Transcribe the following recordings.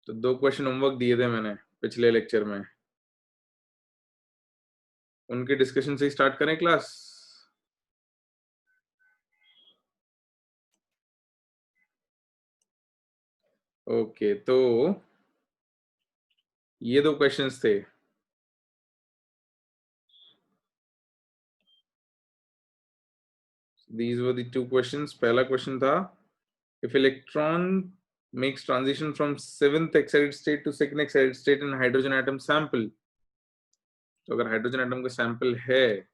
तो 2 question homework दिए थे मैंने पिछले लेक्चर में, उनके डिस्कशन से ही स्टार्ट करें क्लास। ओके, तो ये 2 क्वेश्चंस थे। These were the 2 questions. पहला क्वेश्चन था, if electron makes transition from 7th excited state to 2nd excited state in hydrogen atom sample, तो अगर हाइड्रोजन एटम का सैंपल है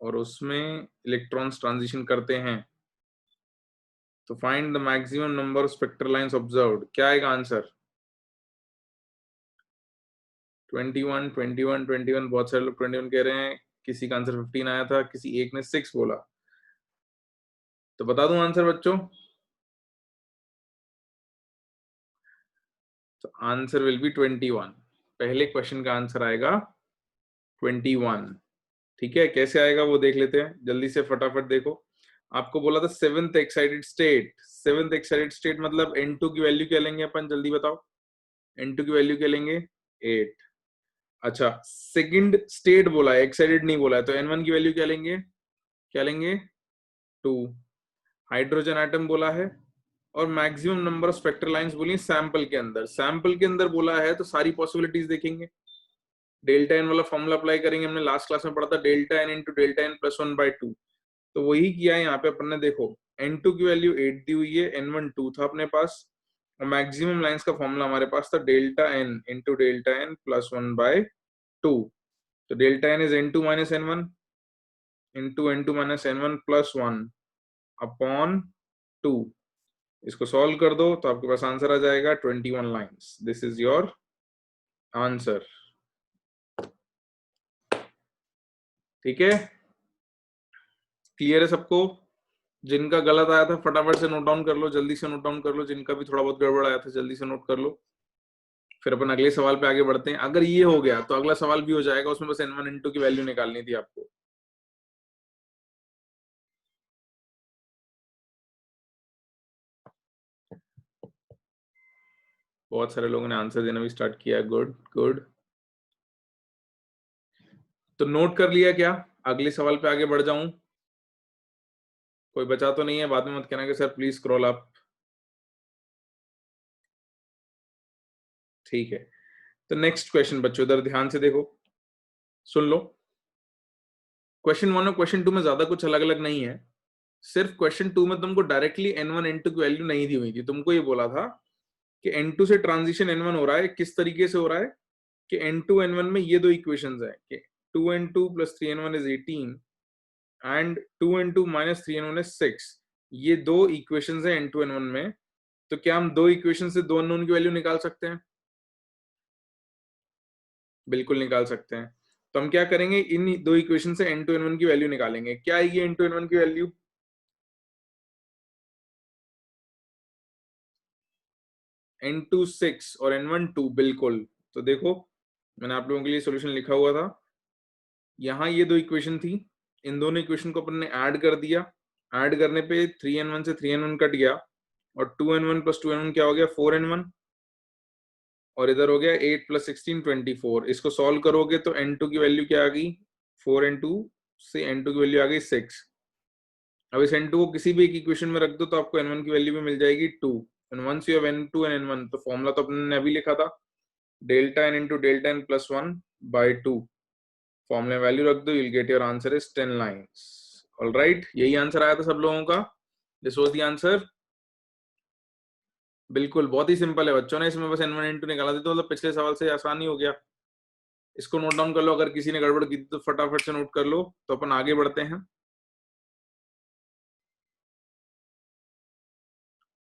और उसमें इलेक्ट्रॉन्स ट्रांजिशन करते हैं, तो find the maximum number of spectral lines observed. क्या आएगा आंसर? 21, 21, 21, बहुत सारे लोग 21 कह रहे हैं, किसी का आंसर 15 आया था, किसी एक ने 6 बोला। तो बता दूं आंसर बच्चों? तो आंसर विल बी 21। पहले क्वेश्चन का आंसर आएगा 21। ठीक है, कैसे आएगा वो देख लेते हैं जल्दी से, फटाफट देखो। आपको बोला था 7th excited state. 7th excited state मतलब N2 की वैल्यू क्या लेंगे अपन, जल्दी बताओ। N2 की वैल्यू क्या लेंगे? 8। अच्छा, सेकंड स्टेट बोला है, एक्साइटेड नहीं बोला है, तो N1 की वैल्यू क्या लेंगे? क्या लेंगे? 2। हाइड्रोजन एटम बोला है, और maximum number of spectral lines बोली सैंपल के अंदर। सैंपल के अंदर बोला है तो सारी पॉसिबिलिटीज देखेंगे। डेल्टा एन वाला फॉर्मूला अप्लाई करेंगे, हमने लास्ट क्लास में पढ़ा था, delta N into delta N plus 1/2। तो वही किया है यहाँ पे अपन ने। देखो N2 की वैल्यू 8 दी हुई है, N1 2 था अपने पास, और मैक्सिमम लाइंस का फॉर्मूला हमारे पास था delta N into delta N plus 1/2। तो delta N is N2 minus N1 into N2 minus N1 plus 1 upon 2। इसको सॉल्व कर दो तो आपके पास आंसर आ जाएगा 21 lines. This is your answer. ठीक है, क्लियर है सबको? जिनका गलत आया था फटाफट से नोट डाउन कर लो, जल्दी से नोट डाउन कर लो। जिनका भी थोड़ा बहुत गड़बड़ आया था जल्दी से नोट कर लो, फिर अपन अगले सवाल पे आगे बढ़ते हैं। अगर ये हो गया तो अगला सवाल भी हो जाएगा, उसमें बस N1 N2 की वैल्यू निकालनी थी आपको। बहुत सारे लोगों ने आंसर देना भी स्टार्ट किया है, गुड गुड। तो नोट कर लिया क्या? अगले सवाल पे आगे बढ़ जाऊं? कोई बचा तो नहीं है? बाद में मत कहना कि सर प्लीज स्क्रॉल अप। ठीक है, तो नेक्स्ट क्वेश्चन बच्चों इधर ध्यान से देखो, सुन लो। क्वेश्चन 1 और क्वेश्चन 2 में ज्यादा कुछ अलग अलग नहीं है। सिर्फ क्वेश्चन 2 में तुमको डायरेक्टली N1 N2 की वैल्यू नहीं दी हुई थी। तुमको ये बोला था कि N2 से ट्रांजिशन N1 हो रहा है, किस तरीके से हो रहा है कि N2 N1 में ये दो इक्वेशंस है कि 2N2 plus 3N1 is 18 and 2N2 minus 3N1 is 6। ये दो इक्वेशंस है N2 N1 में। तो क्या हम दो इक्वेशन से दो अननोन की वैल्यू निकाल सकते हैं? बिल्कुल निकाल सकते हैं। तो हम क्या करेंगे, इन दो इक्वेशन से N2 N1 की वैल्यू निकालेंगे। क्या आएगी N2 N1 की वैल्यू? N2 6 और N1 2। बिल्कुल। तो देखो मैंने आप लोगों के लिए सॉल्यूशन लिखा हुआ था, यहाँ ये दो इक्वेशन थी, इन दोनों इक्वेशन को अपन ने ऐड कर दिया। ऐड करने पे 3N1 से 3N1 कट गया, और 2N1 प्लस 2N1 क्या हो गया? 4N1। और इधर हो गया 8 प्लस 16 24। इसको सॉल्व करोगे तो N2 की वैल्यू क्या आ गई? 4N2 से N2 की वैल्यू आ गई 6। अब इस N2 को किसी भी एक इक्वेशन में रख दो तो आपको N1 की वैल्यू भी मिल जाएगी 2। And once you have N2 and N1, तो फॉर्मूला तो अपने अभी लिखा था, delta N into delta N plus 1/2। Formula value रख दो, you'll get your answer is 10 lines. All right, यही आंसर आया था सब लोगों का। This was the answer. बिल्कुल, बहुत ही सिंपल है बच्चों ने, इसमें बस N1 N2 निकाला दी तो मतलब पिछले सवाल से आसान ही हो गया। इसको नोट डाउन कर लो, अगर किसी ने गड़बड़ की तो फटाफट से नोट कर लो। तो अपन आगे बढ़ते हैं,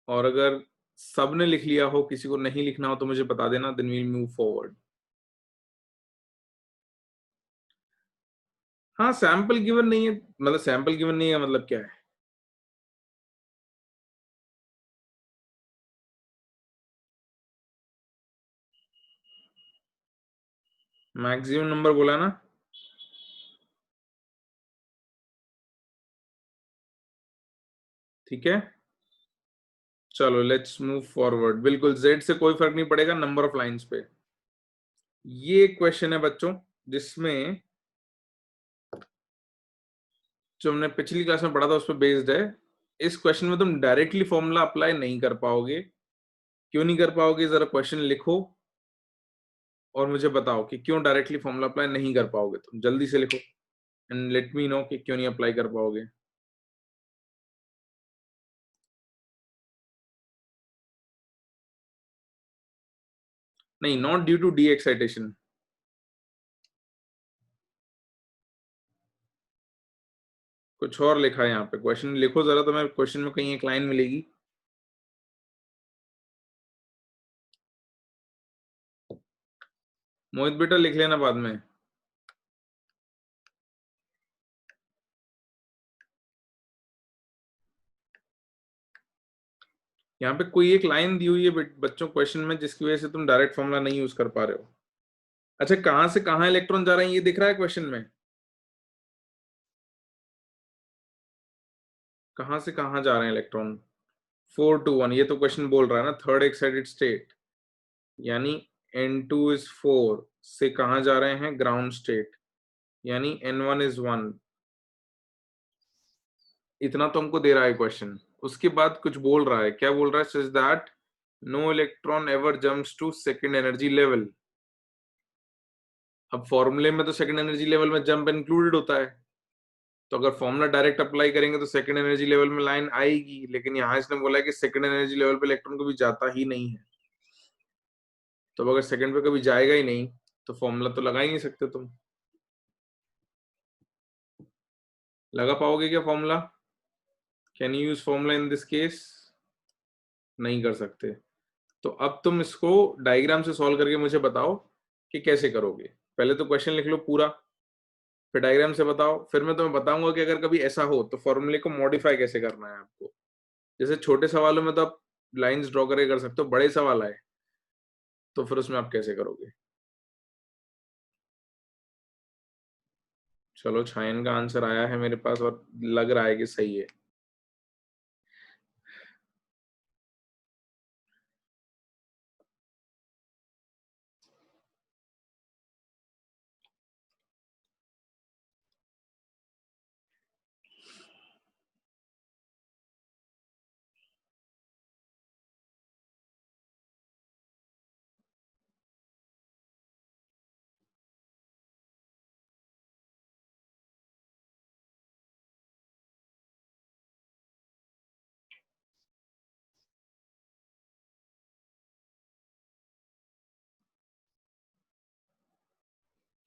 और अगर सबने लिख लिया हो, किसी को नहीं लिखना हो तो मुझे बता देना, then we'll move forward. हाँ, सैंपल गिवन नहीं है मतलब, सैंपल गिवन नहीं है मतलब क्या है? मैक्सिमम नंबर बोला ना, ठीक है। चलो लेट्स मूव फॉरवर्ड। बिल्कुल जेड से कोई फर्क नहीं पड़ेगा नंबर ऑफ लाइंस पे। ये एक क्वेश्चन है बच्चों जिसमें जो हमने पिछली क्लास में पढ़ा था उस पर बेस्ड है। इस क्वेश्चन में तुम डायरेक्टली फॉर्मूला अप्लाई नहीं कर पाओगे। क्यों नहीं कर पाओगे, जरा क्वेश्चन लिखो और मुझे बताओ कि क्यों डायरेक्टली फॉर्मूला अप्लाई नहीं कर पाओगे। तुम जल्दी से लिखो एंड लेट मी नो कि क्यों नहीं अप्लाई कर पाओगे। नहीं, not due to de-excitation. कुछ और लिखा है यहाँ पे। क्वेश्चन लिखो जरा, तो मैं क्वेश्चन में कहीं एक लाइन मिलेगी। मोहित बेटा लिख लेना बाद में। यहाँ पे कोई एक लाइन दी हुई है बच्चों क्वेश्चन में जिसकी वजह से तुम डायरेक्ट फॉर्मूला नहीं यूज कर पा रहे हो। अच्छा, कहां से कहां इलेक्ट्रॉन जा रहे हैं ये दिख रहा है क्वेश्चन में? कहां से कहां जा रहे हैं इलेक्ट्रॉन? 4 to 1, ये तो क्वेश्चन बोल रहा है ना, थर्ड एक्साइटेड स्टेट। यानी N2 is 4 से कहां जा रहे हैं? Ground state. यानी N1 is 1। इतना तो हमको दे रहा है क्वेश्चन। उसके बाद कुछ बोल रहा है, क्या बोल रहा है? Such that no electron ever jumps to second energy level. अब फॉर्मूले में तो सेकंड एनर्जी लेवल में जंप इंक्लूडेड होता है, तो अगर फॉर्मूला डायरेक्ट अप्लाई करेंगे तो सेकंड एनर्जी लेवल में लाइन आएगी। लेकिन यहाँ इसने बोला है कि सेकंड एनर्जी लेवल पे इलेक्ट्रॉन कभी जाता ही नहीं है। तो अब अगर सेकंड पे कभी जाएगा ही नहीं तो फॉर्मूला तो लगा ही नहीं सकते तुम। लगा पाओगे क्या formula? Can you use formula in this case? नहीं कर सकते। तो अब तुम इसको डायग्राम से सॉल्व करके मुझे बताओ कि कैसे करोगे। पहले तो क्वेश्चन लिख लो पूरा, फिर डायग्राम से बताओ, फिर मैं तुम्हें बताऊंगा कि अगर कभी ऐसा हो तो फॉर्मूले को मॉडिफाई कैसे करना है आपको। जैसे छोटे सवालों में तो आप लाइंस ड्रॉ करके कर सकते हो, बड़े सवाल आए तो फिर उसमें आप कैसे करोगे। चलो, छायन का आंसर आया है मेरे पास और लग रहा है कि सही है।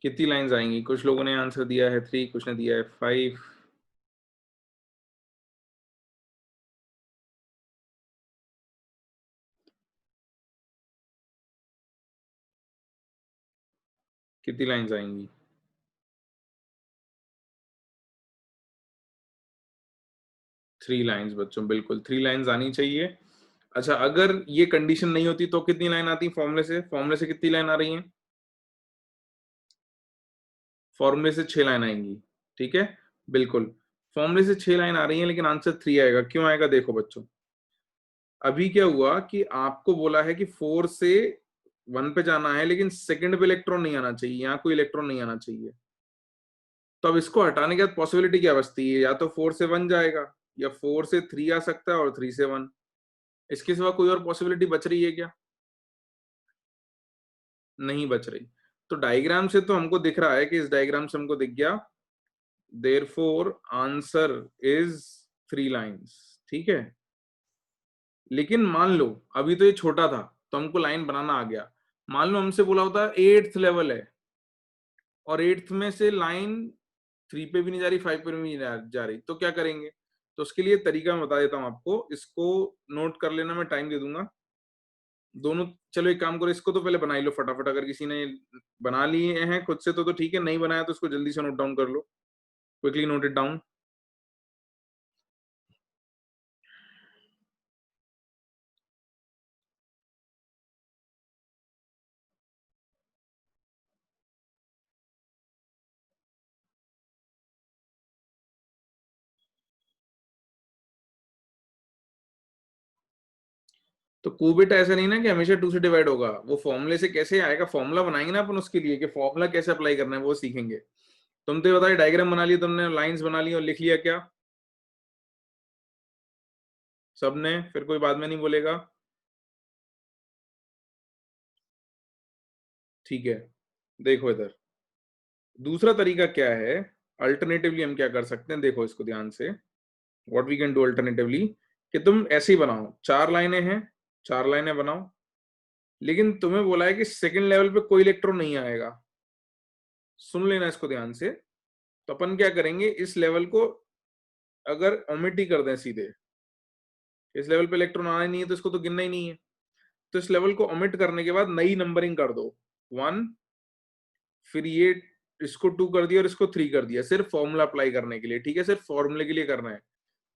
कितनी लाइंस आएंगी? कुछ लोगों ने आंसर दिया है 3, कुछ ने दिया है 5। कितनी लाइंस आएंगी? 3 लाइंस बच्चों, बिल्कुल 3 लाइंस आनी चाहिए। अच्छा, अगर ये कंडीशन नहीं होती तो कितनी लाइन आती? फॉर्मूले से, फॉर्मूले से कितनी लाइन आ रही है? फॉर्मूले से 6 लाइन आएंगी। ठीक है, बिल्कुल फॉर्मूले से 6 लाइन आ रही है, लेकिन आंसर 3 आएगा। क्यों आएगा देखो बच्चों। अभी क्या हुआ कि आपको बोला है कि 4 से 1 पे जाना है, लेकिन सेकंड पे इलेक्ट्रॉन नहीं आना चाहिए, यहाँ कोई इलेक्ट्रॉन नहीं आना चाहिए। तो अब इसको हटाने के बाद पॉसिबिलिटी क्या बचती है? या तो 4 से 1 जाएगा, या 4 से 3 आ सकता है, और 3 से 1। इसके सिवा कोई और पॉसिबिलिटी बच रही है क्या? नहीं बच रही। तो डायग्राम से तो हमको दिख रहा है कि इस डायग्राम से हमको दिख गया देयरफॉर आंसर इज 3 लाइंस। ठीक है, लेकिन मान लो अभी तो ये छोटा था तो हमको लाइन बनाना आ गया। मान लो हमसे बोला होता है 8th लेवल है और 8th में से लाइन 3 पे भी नहीं जा रही, 5 पे भी नहीं जा रही, तो क्या करेंगे? तो उसके लिए तरीका मैं बता देता हूँ आपको, इसको नोट कर लेना, मैं टाइम दे दूंगा दोनों। चलो एक काम करो, इसको तो पहले बना ही लो फटाफट। अगर किसी ने बना लिए हैं खुद से तो ठीक है, नहीं बनाया तो इसको जल्दी से नोट डाउन कर लो। Quickly note it down. तो क्यूबिट ऐसा नहीं ना कि हमेशा 2 से डिवाइड होगा, वो फॉर्मूले से कैसे आएगा, फॉर्मूला बनाएंगे ना अपन उसके लिए कि फॉर्मूला कैसे अप्लाई करना है वो सीखेंगे। तुम तो ये बताओ, डायग्राम बना लिया तुमने, लाइंस बना ली और लिख लिया क्या सबने? फिर कोई बाद में नहीं बोलेगा। ठीक है, देखो इधर दूसरा तरीका क्या है, अल्टरनेटिवली हम क्या कर सकते हैं, देखो इसको ध्यान से। What we can do alternatively, कि तुम ऐसे ही बनाओ, 4 लाइनें हैं, 4 लाइनें बनाओ, लेकिन तुम्हें बोला है कि सेकंड लेवल पे कोई इलेक्ट्रॉन नहीं आएगा। सुन लेना इसको ध्यान से। तो अपन क्या करेंगे, इस लेवल को अगर ओमिट ही कर दें सीधे, इस लेवल पे इलेक्ट्रॉन आना ही नहीं है तो इसको तो गिनना ही नहीं है, तो इस लेवल को ओमिट करने के बाद नई नंबरिंग कर दो, 1, फिर ये इसको 2 कर दिया और इसको 3 कर दिया, सिर्फ फॉर्मूला अप्लाई करने के लिए। ठीक है, सिर्फ फॉर्मूले के लिए करना है।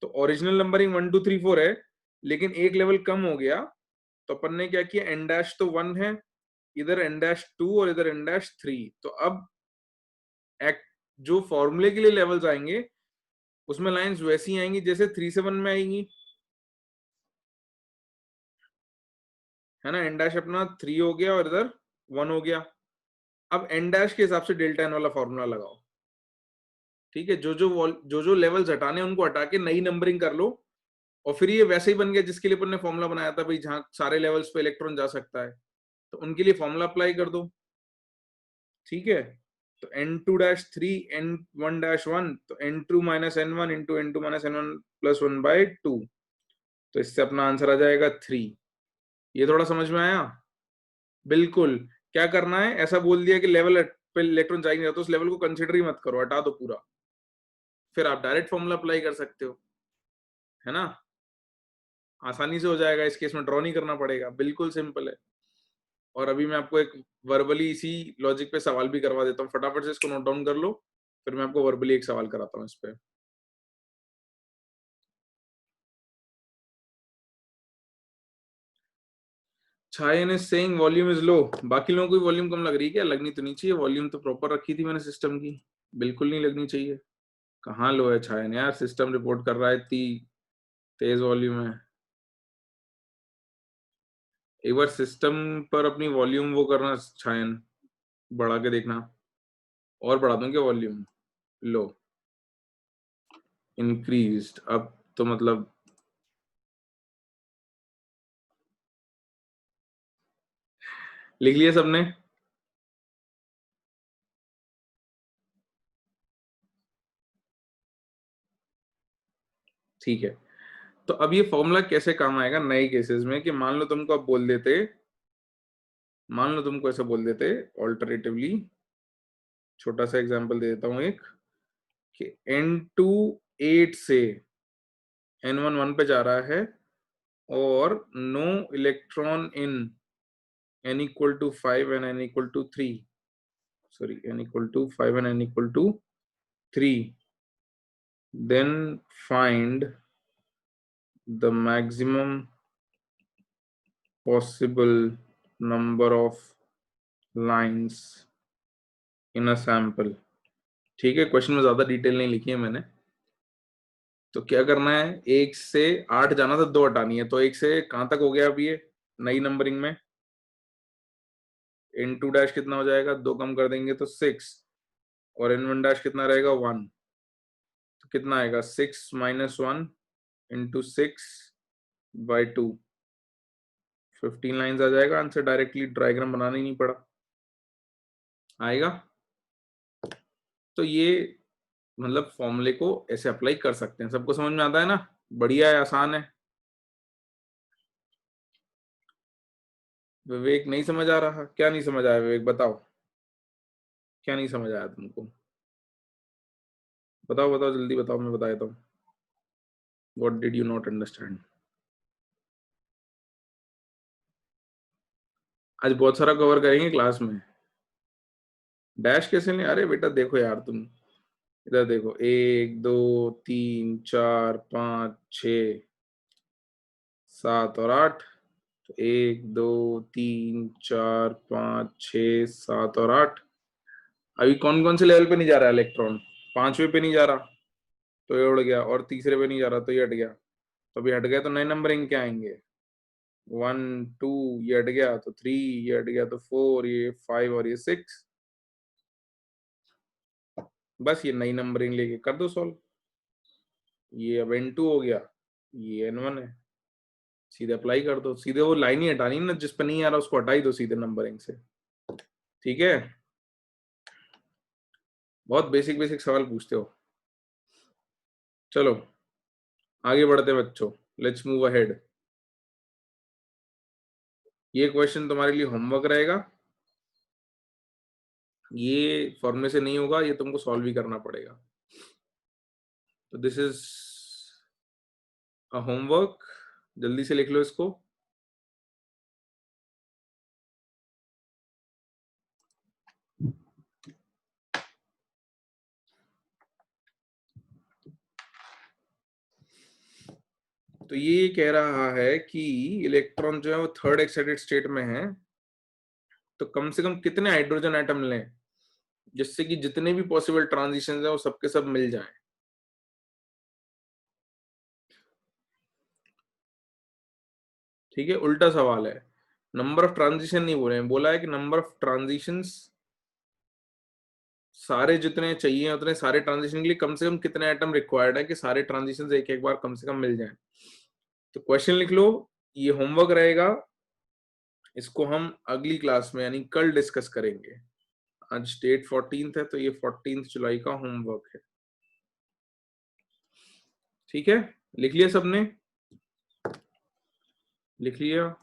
तो ओरिजिनल नंबरिंग 1 2 3 4 है, लेकिन एक लेवल कम हो गया, तो अपन ने क्या किया, एन डैश तो 1 है, इधर एन डैश 2 और इधर एन डैश 3। तो अब जो फॉर्मूले के लिए लेवल्स आएंगे उसमें लाइंस वैसी आएंगी जैसे 3 से 1 में आएंगी, है ना। एन डैश अपना 3 हो गया और इधर 1 हो गया। अब एन डैश के हिसाब से डेल्टा एन वाला फॉर्मूला लगाओ। ठीक है, जो लेवल्स हटाने उनको हटा के नई नंबरिंग कर लो, और फिर ये वैसे ही बन गया जिसके लिए अपन ने फॉर्मूला बनाया था भाई, जहां सारे लेवल्स पे इलेक्ट्रॉन जा सकता है, तो उनके लिए फॉर्मूला अप्लाई कर दो। ठीक है, तो n2-3 n1-1, तो n2 minus n1 into n2 minus n1 plus 1/2, तो इससे अपना आंसर आ जाएगा 3। ये थोड़ा समझ में आया? बिल्कुल। क्या करना है, ऐसा बोल दिया कि लेवल पे इलेक्ट्रॉन जाएंगे तो उस लेवल को कंसिडर ही मत करो, हटा दो पूरा, फिर आप डायरेक्ट फॉर्मूला अप्लाई कर सकते हो, है ना। आसानी से हो जाएगा, इस केस में ड्रॉ नहीं करना पड़ेगा, बिल्कुल सिंपल है। और अभी मैं आपको एक वर्बली इसी लॉजिक पे सवाल भी करवा देता हूँ, फटाफट से इसको नोट डाउन कर लो, फिर मैं आपको वर्बली एक सवाल कराता हूँ इस पे। Chayan is saying volume is low. बाकी लोगों को वॉल्यूम कम लग रही है क्या? लगनी तो नहीं चाहिए, वॉल्यूम तो प्रॉपर रखी थी मैंने सिस्टम की, बिल्कुल नहीं लगनी चाहिए। कहाँ लो है छायन यार, सिस्टम रिपोर्ट कर रहा है इतनी तेज वॉल्यूम है। एक बार सिस्टम पर अपनी वॉल्यूम वो करना छायन, बढ़ा के देखना। और बढ़ा दूं क्या वॉल्यूम? लो, इंक्रीज्ड, अब तो मतलब लिख लिया सबने? ठीक है, तो अब ये फॉर्मूला कैसे काम आएगा नए केसेस में, कि मान लो तुमको अब बोल देते, मान लो तुमको ऐसे बोल देते ऑल्टरनेटिवली, छोटा सा एग्जांपल दे देता हूं एक, कि n2 8 से n1 1 पे जा रहा है, और no electron in n equal to 5 and n equal to 3, sorry, n equal to 5 and n equal to 3, then find the maximum possible number of lines in a sample। ठीक है, question में ज्यादा detail नहीं लिखी है मैंने। तो क्या करना है, 1 से 8 जाना था, 2 हटानी है, तो 1 से कहां तक हो गया अब ये नई नंबरिंग में? n2 डैश कितना हो जाएगा, 2 कम कर देंगे तो 6, और n1 डैश कितना रहेगा 1, तो कितना आएगा 6 माइनस 1 इंटू 6/2, 15 लाइन्स आ जाएगा आंसर, डायरेक्टली डायग्राम बनाना ही नहीं पड़ा, आएगा। तो ये मतलब फॉर्मूले को ऐसे अप्लाई कर सकते हैं, सबको समझ में आता है ना? बढ़िया है, आसान है। विवेक नहीं समझ आ रहा? क्या नहीं समझ आया विवेक, बताओ क्या नहीं समझ आया तुमको? बताओ बताओ जल्दी बताओ, मैं बता देता हूँ। What did you not understand? आज बहुत सारा कवर करेंगे क्लास में। डैश कैसे नहीं? अरे बेटा देखो यार तुम, इधर देखो, 1 2 3 4 5 6 7 और 8, तो 1 2 3 4 5 6 7 और 8। अभी कौन कौन से लेवल पे नहीं जा रहा है इलेक्ट्रॉन? 5वें पे नहीं जा रहा, तो ये उड़ गया, और तीसरे पे नहीं जा रहा तो ये हट गया, तो अभी हट गया, तो नए नंबरिंग क्या आएंगे? 1 2 ये हट गया तो 3, ये हट गया तो 4, ये 5 और ये 6। बस ये नई नंबरिंग लेके कर दो सॉल्व। ये अब N2 हो गया, ये N1 है, सीधे अप्लाई कर दो। सीधे वो लाइन ही हटानी ना, जिस पर नहीं आ रहा उसको हटा ही दो सीधे नंबरिंग से। ठीक है, बहुत बेसिक बेसिक सवाल पूछते हो। चलो आगे बढ़ते बच्चों, लेट्स मूव अहेड। ये क्वेश्चन तुम्हारे लिए होमवर्क रहेगा, ये फॉर्मूले से नहीं होगा, ये तुमको सॉल्व भी करना पड़ेगा। तो दिस इज अ होमवर्क, जल्दी से लिख लो इसको। तो ये कह रहा है कि इलेक्ट्रॉन जो है वो थर्ड एक्साइटेड स्टेट में है, तो कम से कम कितने हाइड्रोजन एटम लें जिससे कि जितने भी पॉसिबल ट्रांजिशन है वो सबके सब मिल जाएं। ठीक है, उल्टा सवाल है, नंबर ऑफ ट्रांजिशन नहीं बोले हैं, बोला है कि नंबर ऑफ ट्रांजिशंस, सारे जितने चाहिए उतने सारे ट्रांजिशन के लिए कम से कम कितने एटम रिक्वायर्ड है कि सारे ट्रांजिशन एक एक बार कम से कम मिल जाएं। तो क्वेश्चन लिख लो, ये होमवर्क रहेगा, इसको हम अगली क्लास में यानी कल डिस्कस करेंगे। आज डेट 14 है, तो ये 14 जुलाई का होमवर्क है। ठीक है, लिख लिया सबने? लिख लिया?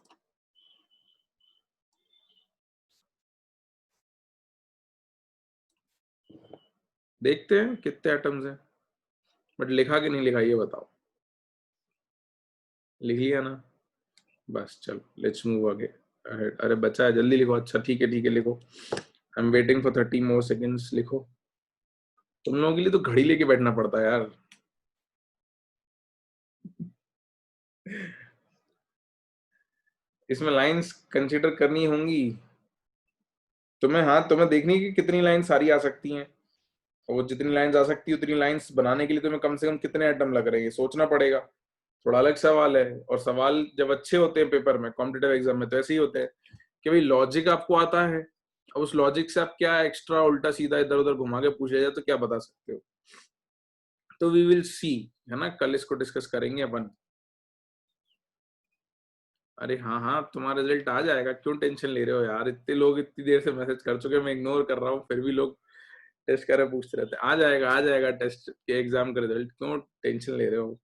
देखते हैं कितने एटम्स हैं, बट लिखा कि नहीं लिखा ये बताओ। लिख लिया ना? बस चलो लेट्स मूव आगे। अरे बच्चा है, जल्दी लिखो। अच्छा ठीक है लिखो। I am waiting for 30 more seconds. लिखो, तुम लोगों के लिए तो घड़ी लेके बैठना पड़ता है यार। इसमें लाइंस कंसीडर करनी होंगी तुम्हें। हाँ, तुम्हें देखनी है कि कितनी लाइन सारी आ सकती हैं, और वो जितनी लाइंस आ सकती है उतनी लाइंस बनाने के लिए तुम्हें कम से कम कितने एटम लग रहे हैं, सोचना पड़ेगा। थोड़ा अलग सवाल है, और सवाल जब अच्छे होते हैं पेपर में, कॉम्पिटेटिव एग्जाम में, तो ऐसे ही होते हैं कि भाई लॉजिक आपको आता है, अब उस लॉजिक से आप क्या एक्स्ट्रा उल्टा सीधा इधर उधर घुमा के पूछा जाए तो क्या बता सकते हो। तो वी विल सी, है ना, कल इसको डिस्कस करेंगे अपन। अरे हाँ हाँ, तुम्हारा रिजल्ट आ जाएगा, क्यों टेंशन ले रहे हो यार। इतने लोग इतनी देर से मैसेज कर चुके हैं, मैं इग्नोर कर रहा हूँ, फिर भी लोग टेस्ट कर रहे पूछते रहते हैं। आ जाएगा टेस्ट के एग्जाम का रिजल्ट, क्यों टेंशन ले रहे हो।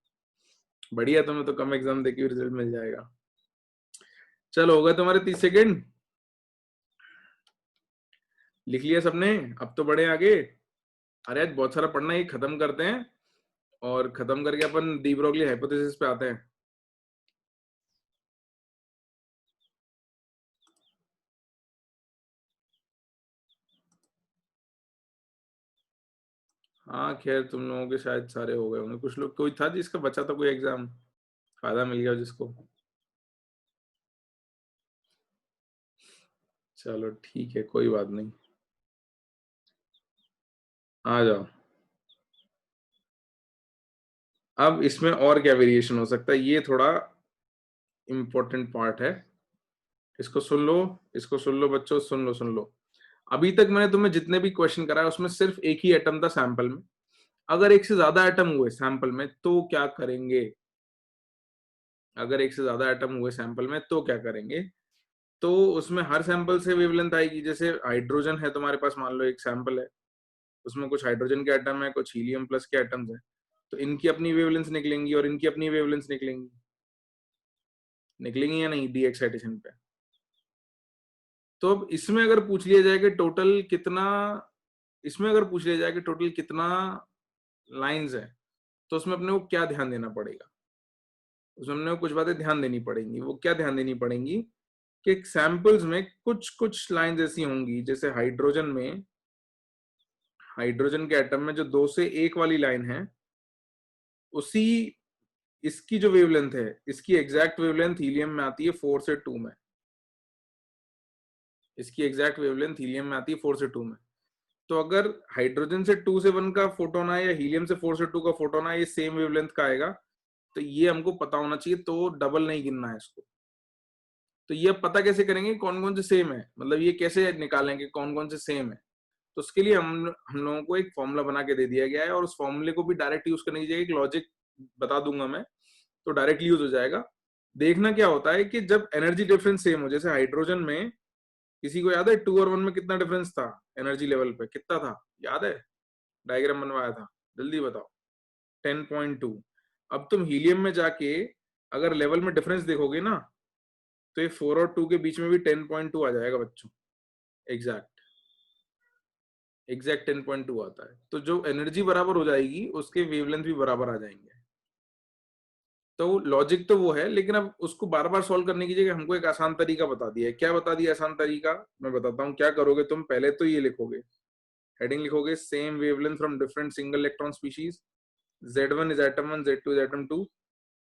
बढ़िया, तुम्हें तो कम एग्जाम देके रिजल्ट मिल जाएगा। चलो हो गए तुम्हारे 30 सेकेंड। लिख लिया सबने? अब तो बढ़े आगे। अरे आज बहुत सारा पढ़ना है, ये खत्म करते हैं और खत्म करके अपन डी ब्रोगली हाइपोथेसिस पे आते हैं। हाँ खैर, तुम लोगों के शायद सारे हो गए होंगे, कुछ लोग, कोई था जिसका बचा था कोई एग्जाम, फायदा मिल गया जिसको। चलो ठीक है, कोई बात नहीं, आ जाओ। अब इसमें और क्या वेरिएशन हो सकता है, ये थोड़ा इंपॉर्टेंट पार्ट है, इसको सुन लो, इसको सुन लो बच्चों, सुन लो। अभी तक मैंने तुम्हें जितने भी क्वेश्चन कराया उसमें सिर्फ एक ही एटम था सैंपल में। अगर एक से ज्यादा एटम हुए सैंपल में तो क्या करेंगे? अगर एक से ज्यादा एटम हुए सैंपल में तो क्या करेंगे? तो उसमें हर सैंपल से वेवलेंथ आएगी। जैसे हाइड्रोजन है तुम्हारे पास, मान लो एक सैंपल है, उसमें कुछ हाइड्रोजन के एटम है, कुछ हीलियम प्लस के एटम्स है, तो इनकी अपनी वेवलेंथ निकलेंगी और इनकी अपनी वेवलेंथ निकलेंगी। निकलेंगी या नहीं डी एक्साइटेशन पे? तो अब इसमें अगर पूछ लिया जाए कि टोटल कितना, इसमें अगर पूछ लिया जाए कि टोटल कितना लाइंस है, तो उसमें अपने को क्या ध्यान देना पड़ेगा? उसमें अपने को कुछ बातें ध्यान देनी पड़ेंगी। वो क्या ध्यान देनी पड़ेंगी कि सैंपल्स में कुछ कुछ लाइंस ऐसी होंगी, जैसे हाइड्रोजन में, हाइड्रोजन के एटम में जो 2 से 1 वाली लाइन है, उसी इसकी जो वेवलेंथ है, इसकी एग्जैक्ट वेवलेंथ हीलियम में आती है 4 से 2 में। इसकी एग्जैक्ट वेवलेंथ हीलियम में आती है 4 से 2 में। तो अगर हाइड्रोजन से 2 से 1 का फोटोन आए या हीलियम से 4 से 2 का फोटोन आए, ये सेम वेवलेंथ का आएगा, तो ये हमको पता होना चाहिए, तो डबल नहीं गिनना है इसको। तो ये अब पता कैसे करेंगे कौन कौन से सेम है, मतलब ये कैसे निकालेंगे कौन कौन से सेम है। तो उसके लिए हम लोगों को एक फॉर्मूला बना के दे दिया गया है, और उस फॉर्मूले को भी डायरेक्ट यूज करने की जगह एक लॉजिक बता दूंगा मैं, तो डायरेक्ट यूज हो जाएगा। देखना क्या होता है कि जब एनर्जी डिफरेंस सेम हो, जैसे हाइड्रोजन में किसी को याद है 2 और 1 में कितना डिफरेंस था एनर्जी लेवल पे, कितना था याद है, डायग्राम बनवाया था, जल्दी बताओ। 10.2। अब तुम हीलियम में जाके अगर लेवल में डिफरेंस देखोगे ना, तो ये 4 और 2 के बीच में भी 10.2 आ जाएगा बच्चों, एग्जैक्ट एग्जैक्ट 10.2 आता है। तो जो एनर्जी बराबर हो जाएगी उसके वेवलेंथ भी बराबर आ जाएंगे। तो लॉजिक तो वो है, लेकिन अब उसको बार बार सॉल्व करने की जगह हमको एक आसान तरीका बता दिया है। क्या बता दिया आसान तरीका, मैं बताता हूँ। क्या करोगे तुम, पहले तो ये लिखोगे, हेडिंग लिखोगे same wavelength from different single electron species, Z1 is atom 1, Z2 is atom 2,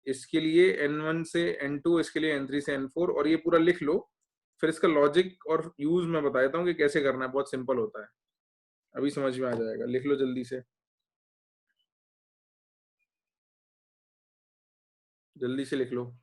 इसके लिए N1 से N2, इसके लिए N3 से N4, और ये पूरा लिख लो। फिर इसका लॉजिक और यूज मैं बता देता हूँ कि कैसे करना है, बहुत सिंपल होता है, अभी समझ में आ जाएगा। लिख लो जल्दी से, जल्दी से लिख लो।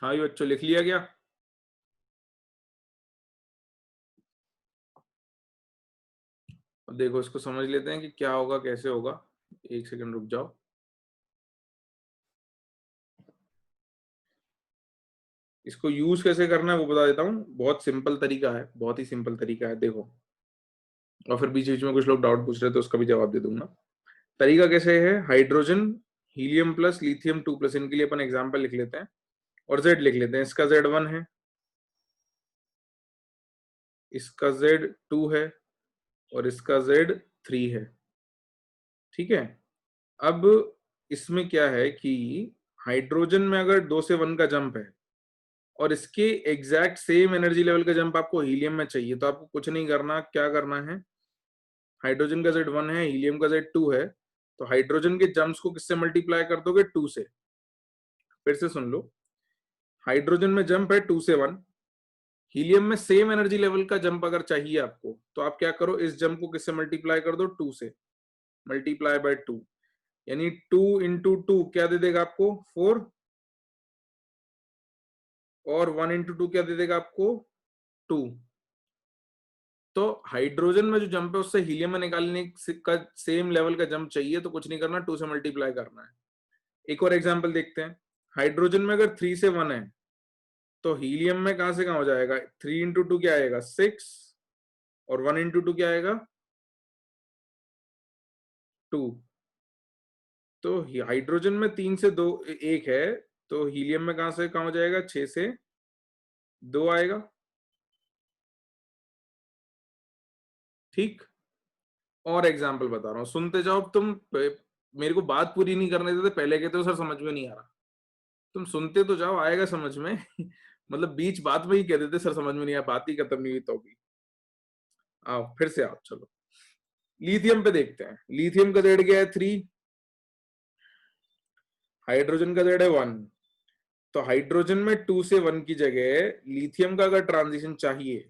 हाँ ये बच्चों लिख लिया गया। अब देखो इसको समझ लेते हैं कि क्या होगा कैसे होगा। एक सेकंड रुक जाओ। इसको यूज कैसे करना है वो बता देता हूँ, बहुत सिंपल तरीका है, बहुत ही सिंपल तरीका है, देखो। और फिर बीच बीच में कुछ लोग डाउट पूछ रहे थे, उसका भी जवाब दे दूंगा। तरीका कैसे है, hydrogen, helium plus, lithium 2 plus, इनके लिए अपन एग्जाम्पल लिख लेते हैं और जेड लिख लेते हैं। इसका Z1 है, इसका Z2 है, और इसका Z3 है। ठीक है। अब इसमें क्या है कि हाइड्रोजन में अगर 2 से 1 का जंप है और इसके एग्जैक्ट सेम एनर्जी लेवल का जंप आपको हीलियम में चाहिए, तो आपको कुछ नहीं करना, क्या करना है, हाइड्रोजन का Z1 है, हीलियम का Z2 है, तो हाइड्रोजन के जंप्स को किससे मल्टीप्लाई कर दोगे, 2 से। फिर से सुन लो, हाइड्रोजन में जंप है 2 से 1, हीलियम में सेम एनर्जी लेवल का जंप अगर चाहिए आपको, तो आप क्या करो, इस जंप को किससे मल्टीप्लाई कर दो, 2 से, मल्टीप्लाई बाय 2, यानी 2 इंटू 2 क्या दे देगा आपको, 4, और 1 इंटू 2 क्या दे देगा आपको, 2। तो हाइड्रोजन में जो जंप है उससे हीलियम में निकालने का सेम लेवल का जंप चाहिए, तो कुछ नहीं करना, 2 से मल्टीप्लाई करना है। एक और एग्जांपल देखते हैं। हाइड्रोजन में अगर 3 से 1 है, तो हीलियम में कहां से कहां हो जाएगा, 3 इंटू 2 क्या आएगा, 6, और 1 इंटू 2 क्या आएगा, 2। तो हाइड्रोजन में 3 से 2 1 है, तो हीलियम में कहां से कहां हो जाएगा, 6 से 2 आएगा। ठीक। और एग्जाम्पल बता रहा हूं, सुनते जाओ तुम। मेरे को बात पूरी नहीं करने देते, पहले कहते हो सर समझ में नहीं आ रहा, तुम सुनते तो जाओ, आएगा समझ में। मतलब बीच बात में ही कह देते सर समझ में नहीं आया, बात ही खत्म नहीं हुई तो भी। आओ फिर से आओ, चलो लिथियम पे देखते हैं। लिथियम का जेड क्या है, 3, हाइड्रोजन का जेड है 1। तो हाइड्रोजन में 2 से 1 की जगह लिथियम का अगर ट्रांजिशन चाहिए,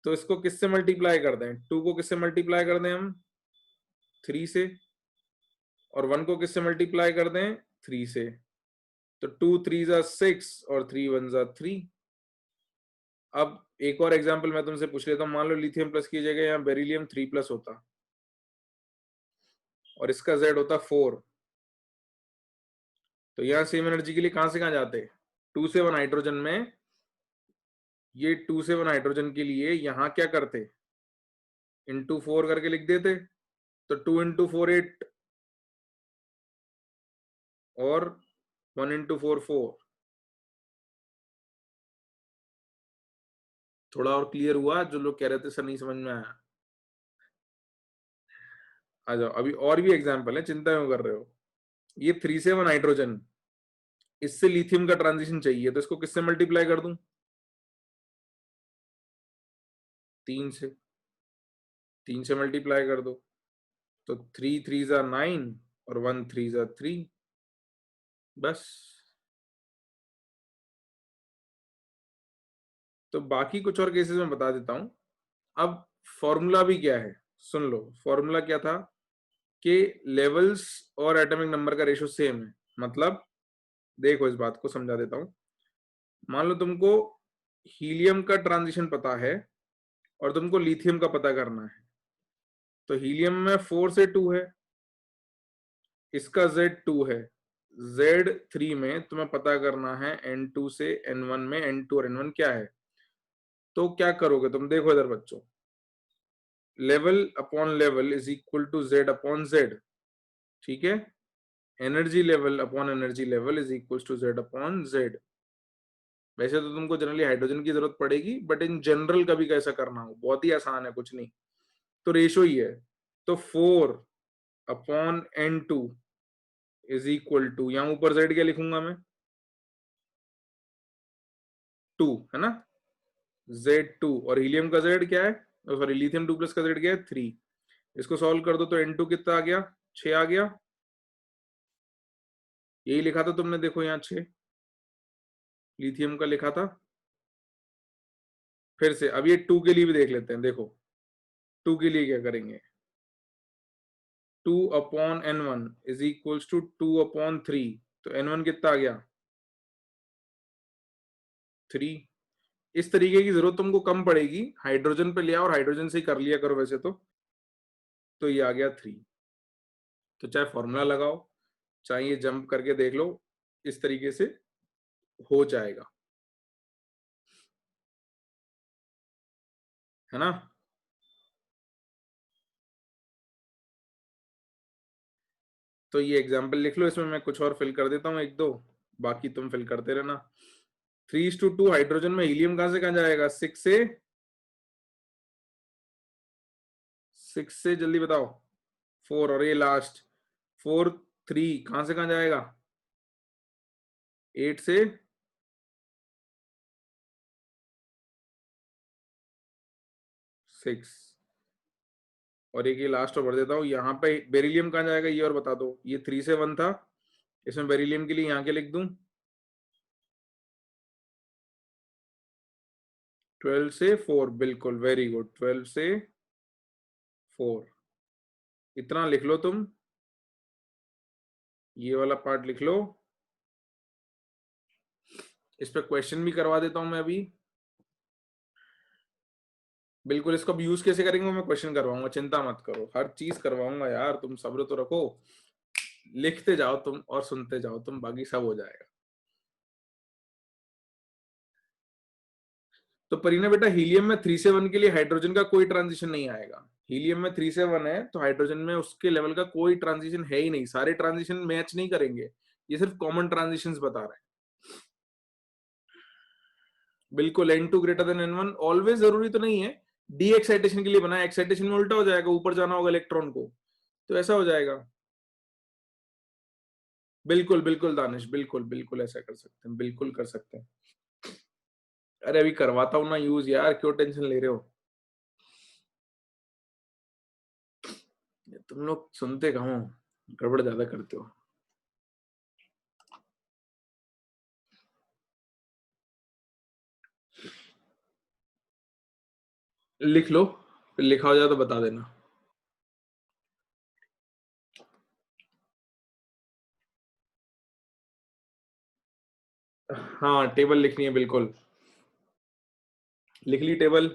तो इसको किससे मल्टीप्लाई कर दें, 2 को किससे मल्टीप्लाई कर दें हम, 3 से, और 1 को किससे मल्टीप्लाई कर दें, 3 से। तो 2 3 जा 6 और 3 1 जा 3। अब एक और एग्जांपल मैं तुमसे पूछ लेता हूं, मान लो लिथियम प्लस की जगह यहाँ बेरिलियम 3 प्लस होता, और इसका Z होता 4, तो यहाँ सेम एनर्जी के लिए कहां से कहां जाते, 2 से 1 हाइड्रोजन में, ये 2 से 1 हाइड्रोजन के लिए यहाँ क्या करते, इंटू 4 करके लिख देते, तो 2 इंटू 4 8 और 1 इंटू 4 4। थोड़ा और क्लियर हुआ? जो लोग कह रहे थे सर नहीं समझ में आया, आ जाओ। अभी और भी एग्जाम्पल है, चिंता क्यों कर रहे हो। ये 3 से 1 हाइड्रोजन, इससे लिथियम का ट्रांजिशन चाहिए, तो इसको किससे मल्टीप्लाई कर दूं? 3 से। 3 से मल्टीप्लाई कर दो, तो 3 3 जा 9 और 1 3 जा 3, बस। तो बाकी कुछ और केसेस में बता देता हूं। अब फॉर्मूला भी क्या है सुन लो। फॉर्मूला क्या था कि लेवल्स और एटॉमिक नंबर का रेशो सेम है। मतलब देखो, इस बात को समझा देता हूं। मान लो तुमको हीलियम का ट्रांजिशन पता है और तुमको लिथियम का पता करना है, तो हीलियम में 4 से 2 है, इसका Z2 है, Z3 में तुम्हें पता करना है N2 से N1 में N2 और N1 क्या है। तो क्या करोगे तुम, देखो इधर बच्चों, level upon level is equal to Z upon Z, ठीक है। Energy level upon energy level is equal to Z upon Z। वैसे तो तुमको जनरली हाइड्रोजन की जरूरत पड़ेगी, बट इन जनरल कभी कैसा करना हो, बहुत ही आसान है, कुछ नहीं, तो रेशो ही है। तो 4 upon N2 is equal to, यहां ऊपर Z क्या लिखूंगा मैं, 2, है ना। Z2 और हीलियम का Z क्या है, सॉरी लिथियम 2 प्लस का Z क्या है, 3। इसको सॉल्व कर दो तो N2 कितना आ गया, 6 आ गया। यही लिखा था तुमने, देखो यहाँ 6 लिथियम का लिखा था। फिर से अब ये 2 के लिए भी देख लेते हैं। देखो 2 के लिए क्या करेंगे, 2 upon N1 is equals to 2 upon 3, तो N1 कितना आ गया, 3। इस तरीके की जरूरत तुमको कम पड़ेगी, हाइड्रोजन पे लिया और हाइड्रोजन से ही कर लिया करो वैसे तो ये आ गया 3। तो चाहे फॉर्मूला लगाओ, चाहे ये जंप करके देख लो, इस तरीके से हो जाएगा, है ना। तो ये एग्जाम्पल लिख लो, इसमें मैं कुछ और फिल कर देता हूँ एक दो, बाकी तुम फिल करते रहना। 3:2 हाइड्रोजन में हीलियम कहां से कहां जाएगा, 6 से जल्दी बताओ, 4, और ये लास्ट 4 3 कहां से कहां जाएगा, 8 से 6, और एक ये लास्ट और भर देता हूँ। यहाँ पे बेरिलियम कहां जाएगा ये और बता दो। ये 3 से 1 था, इसमें बेरिलियम के लिए यहाँ के लिख दूं, 12 से 4, बिल्कुल, वेरी गुड, 12 से 4, इतना लिख लो तुम, ये वाला पार्ट लिख लो। इस पे क्वेश्चन भी करवा देता हूं मैं अभी, बिल्कुल। इसको अब यूज कैसे करेंगे मैं क्वेश्चन करवाऊंगा, चिंता मत करो, हर चीज करवाऊंगा यार, तुम सब्र तो रखो, लिखते जाओ तुम और सुनते जाओ तुम, बाकी सब हो जाएगा। तो परीना बेटा, हीलियम में 3 से 1 के लिए हाइड्रोजन का कोई ट्रांजिशन नहीं आएगा। हीलियम में 3 से 1 है तो हाइड्रोजन में उसके लेवल का कोई ट्रांजिशन है ही नहीं, सारे ट्रांजिशन मैच नहीं करेंगे, ये सिर्फ कॉमन ट्रांजिशन बता रहे हैं। बिल्कुल, N2 greater than N1 always जरूरी तो नहीं है, डी एक्साइटेशन के लिए बना है, एक्साइटेशन में उल्टा हो जाएगा, ऊपर जाना होगा इलेक्ट्रॉन को, तो ऐसा हो जाएगा। बिल्कुल बिल्कुल दानिश, बिल्कुल बिल्कुल ऐसा कर सकते हैं, बिल्कुल कर सकते हैं। अरे अभी करवाता हूं ना यूज यार, क्यों टेंशन ले रहे हो, तुम लोग सुनते कहाँ हो, गड़बड़ ज्यादा करते हो। लिख लो, फिर लिखा हो जाए तो बता देना। हाँ टेबल लिखनी है, बिल्कुल लिख ली टेबल।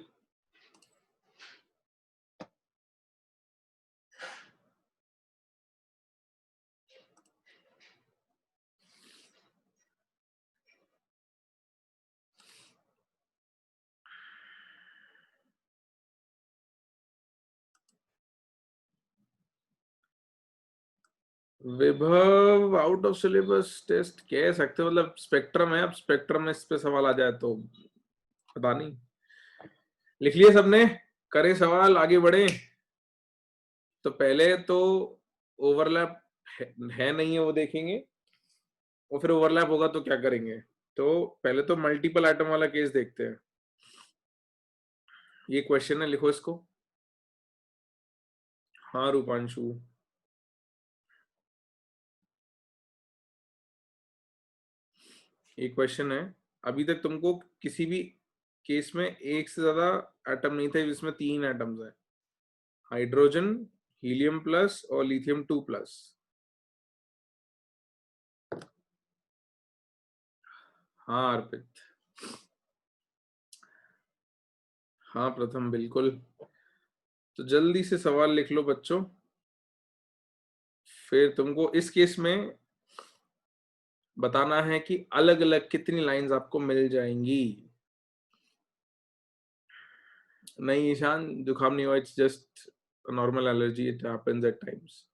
विभव आउट ऑफ सिलेबस टेस्ट कह सकते हो, मतलब स्पेक्ट्रम है, अब स्पेक्ट्रम में इस पे सवाल आ जाए तो पता नहीं। लिख लिए सबने, करें सवाल, आगे बढ़े। तो पहले तो ओवरलैप है नहीं है वो देखेंगे, और फिर ओवरलैप होगा तो क्या करेंगे। तो पहले तो मल्टीपल आइटम वाला केस देखते हैं। ये क्वेश्चन है, लिखो इसको। हाँ रूपांशु, ये क्वेश्चन है। अभी तक तुमको किसी भी केस में एक से ज्यादा एटम नहीं थे जिसमें 3 एटम्स है, हाइड्रोजन, हीलियम प्लस और लिथियम 2 प्लस। हाँ अर्पित, हाँ प्रथम, बिल्कुल। तो जल्दी से सवाल लिख लो बच्चों, फिर तुमको इस केस में बताना है कि अलग अलग कितनी लाइंस आपको मिल जाएंगी। नहीं ईशान, जुकाम नहीं हुआ, it's just normal allergy, it happens at times.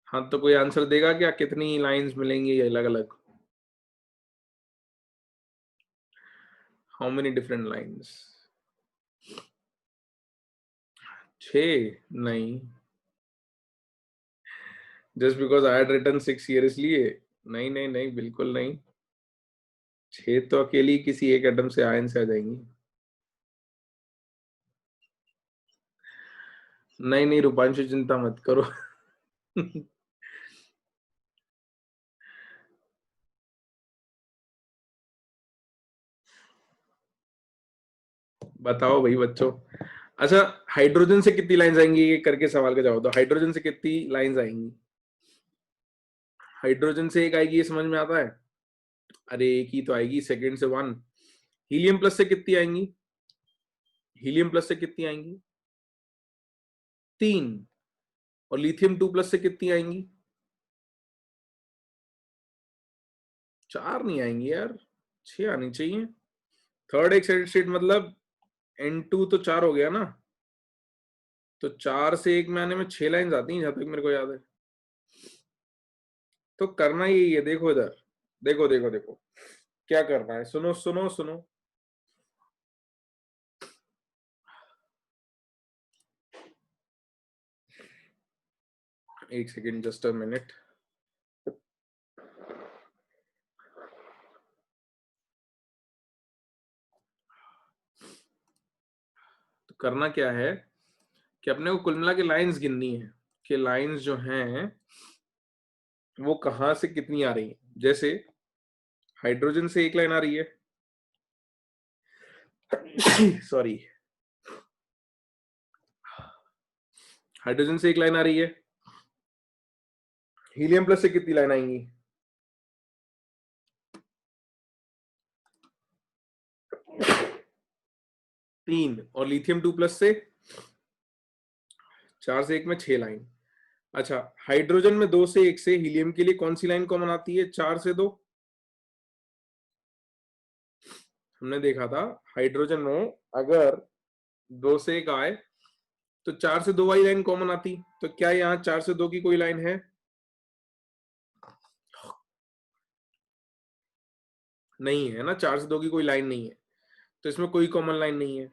हाँ तो कोई आंसर देगा क्या, कितनी लाइंस मिलेंगी अलग अलग? How many different lines? 6? नहीं, just because I had written 6 here इसलिए? नहीं नहीं नहीं, बिल्कुल नहीं। 6 तो अकेली किसी एक एटम से, आयन से आ जाएंगी। नहीं नहीं रूपांशु, चिंता मत करो। बताओ भाई बच्चों। अच्छा, हाइड्रोजन से कितनी लाइंस आएंगी, ये करके सवाल का जवाब दो। हाइड्रोजन से कितनी लाइंस आएंगी? हाइड्रोजन से एक आएगी, ये समझ में आता है। अरे एक ही तो आएगी, सेकंड से 1। हीलियम प्लस से कितनी आएंगी? हीलियम प्लस से कितनी आएंगी? 3। और लिथियम 2 प्लस से कितनी आएंगी? 4 नहीं आएंगी यार, 6 आनी चाहिए। थर्ड एक्साइटेड स्टेट मतलब N2 तो 4 हो गया ना, तो 4 से 1 में आने में 6 लाइंस आती हैं जहां तक मेरे को याद है। तो करना यही है, देखो इधर, देखो देखो देखो क्या करना है, सुनो सुनो सुनो। एक सेकेंड, जस्ट अ मिनट। तो करना क्या है कि अपने को कुल मिला के लाइंस गिननी है, कि लाइंस जो हैं वो कहां से कितनी आ रही है। जैसे हाइड्रोजन से एक लाइन आ रही है, सॉरी, हाइड्रोजन से एक लाइन आ रही है। हीलियम प्लस से कितनी लाइन आएंगी? 3। और लिथियम 2 प्लस से 4 से 1 में 6 लाइन। अच्छा, हाइड्रोजन में 2 से 1 से हीलियम के लिए कौन सी लाइन कॉमन आती है? 4 से 2। हमने देखा था हाइड्रोजन में अगर 2 से 1 आए तो 4 से 2 वाली लाइन कॉमन आती। तो क्या यहाँ 4 से 2 की कोई लाइन है? नहीं है ना, 4 से 2 की कोई लाइन नहीं है, तो इसमें कोई कॉमन लाइन नहीं है।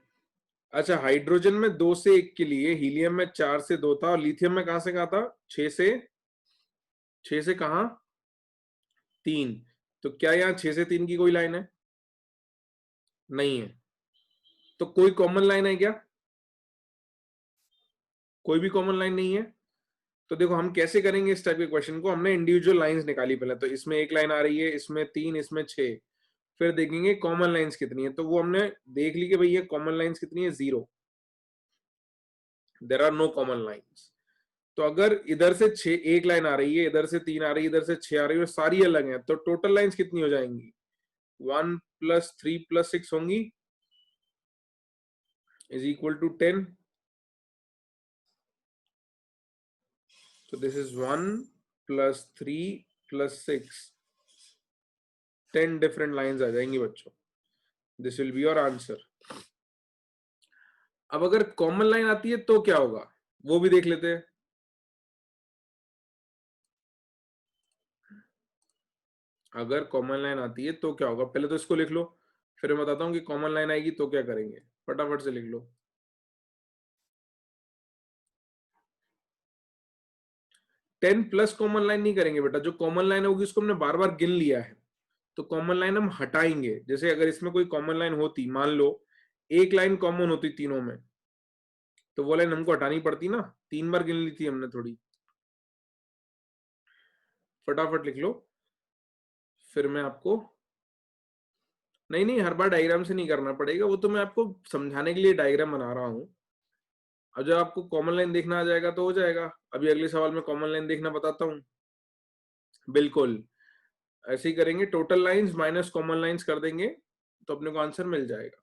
अच्छा, हाइड्रोजन में 2 से 1 के लिए, हीलियम में 4 से 2 था, और लिथियम में कहां से कहा था? 6 से कहा? 3। तो क्या यहाँ 6 से 3 की कोई लाइन है? नहीं है। तो कोई कॉमन लाइन है क्या? कोई भी कॉमन लाइन नहीं है। तो देखो हम कैसे करेंगे इस टाइप के क्वेश्चन को, हमने इंडिविजुअल लाइंस निकाली पहले, तो इसमें एक लाइन आ रही है, इसमें 3, इसमें 6। फिर देखेंगे कॉमन लाइंस कितनी है, तो वो हमने देख ली कि भैया कॉमन लाइंस कितनी है, 0। There are no common lines. तो अगर इधर से 6 एक लाइन आ रही है, इधर से 3 आ रही है, इधर से 6 आ रही है, सारी अलग हैं, तो टोटल लाइंस कितनी हो जाएंगी? 1 प्लस 3 प्लस 6 होंगी, इज इक्वल टू 10। तो this is 1 plus 3 plus 6, 10 different lines आ जाएंगी बच्चों। This will be your answer. अब अगर कॉमन लाइन आती है तो क्या होगा वो भी देख लेते हैं। अगर कॉमन लाइन आती है तो क्या होगा, पहले तो इसको लिख लो, फिर मैं बताता हूँ कि कॉमन लाइन आएगी तो क्या करेंगे। फटाफट से लिख लो। 10 प्लस कॉमन लाइन नहीं करेंगे बेटा, जो कॉमन लाइन होगी उसको हमने बार बार गिन लिया है, तो कॉमन लाइन हम हटाएंगे। जैसे अगर इसमें कोई कॉमन लाइन होती, मान लो एक लाइन कॉमन होती तीनों में, तो वो लाइन हमको हटानी पड़ती ना, 3 बार गिन ली थी हमने थोड़ी। फटाफट लिख लो, फिर मैं आपको, नहीं नहीं हर बार डायग्राम से नहीं करना पड़ेगा, वो तो मैं आपको समझाने के लिए डायग्राम बना रहा हूँ। अब जब आपको कॉमन लाइन देखना आ जाएगा तो हो जाएगा। अभी अगले सवाल में कॉमन लाइन देखना बताता हूँ। बिल्कुल ऐसे ही करेंगे, total lines minus common lines कर देंगे तो अपने को आंसर मिल जाएगा।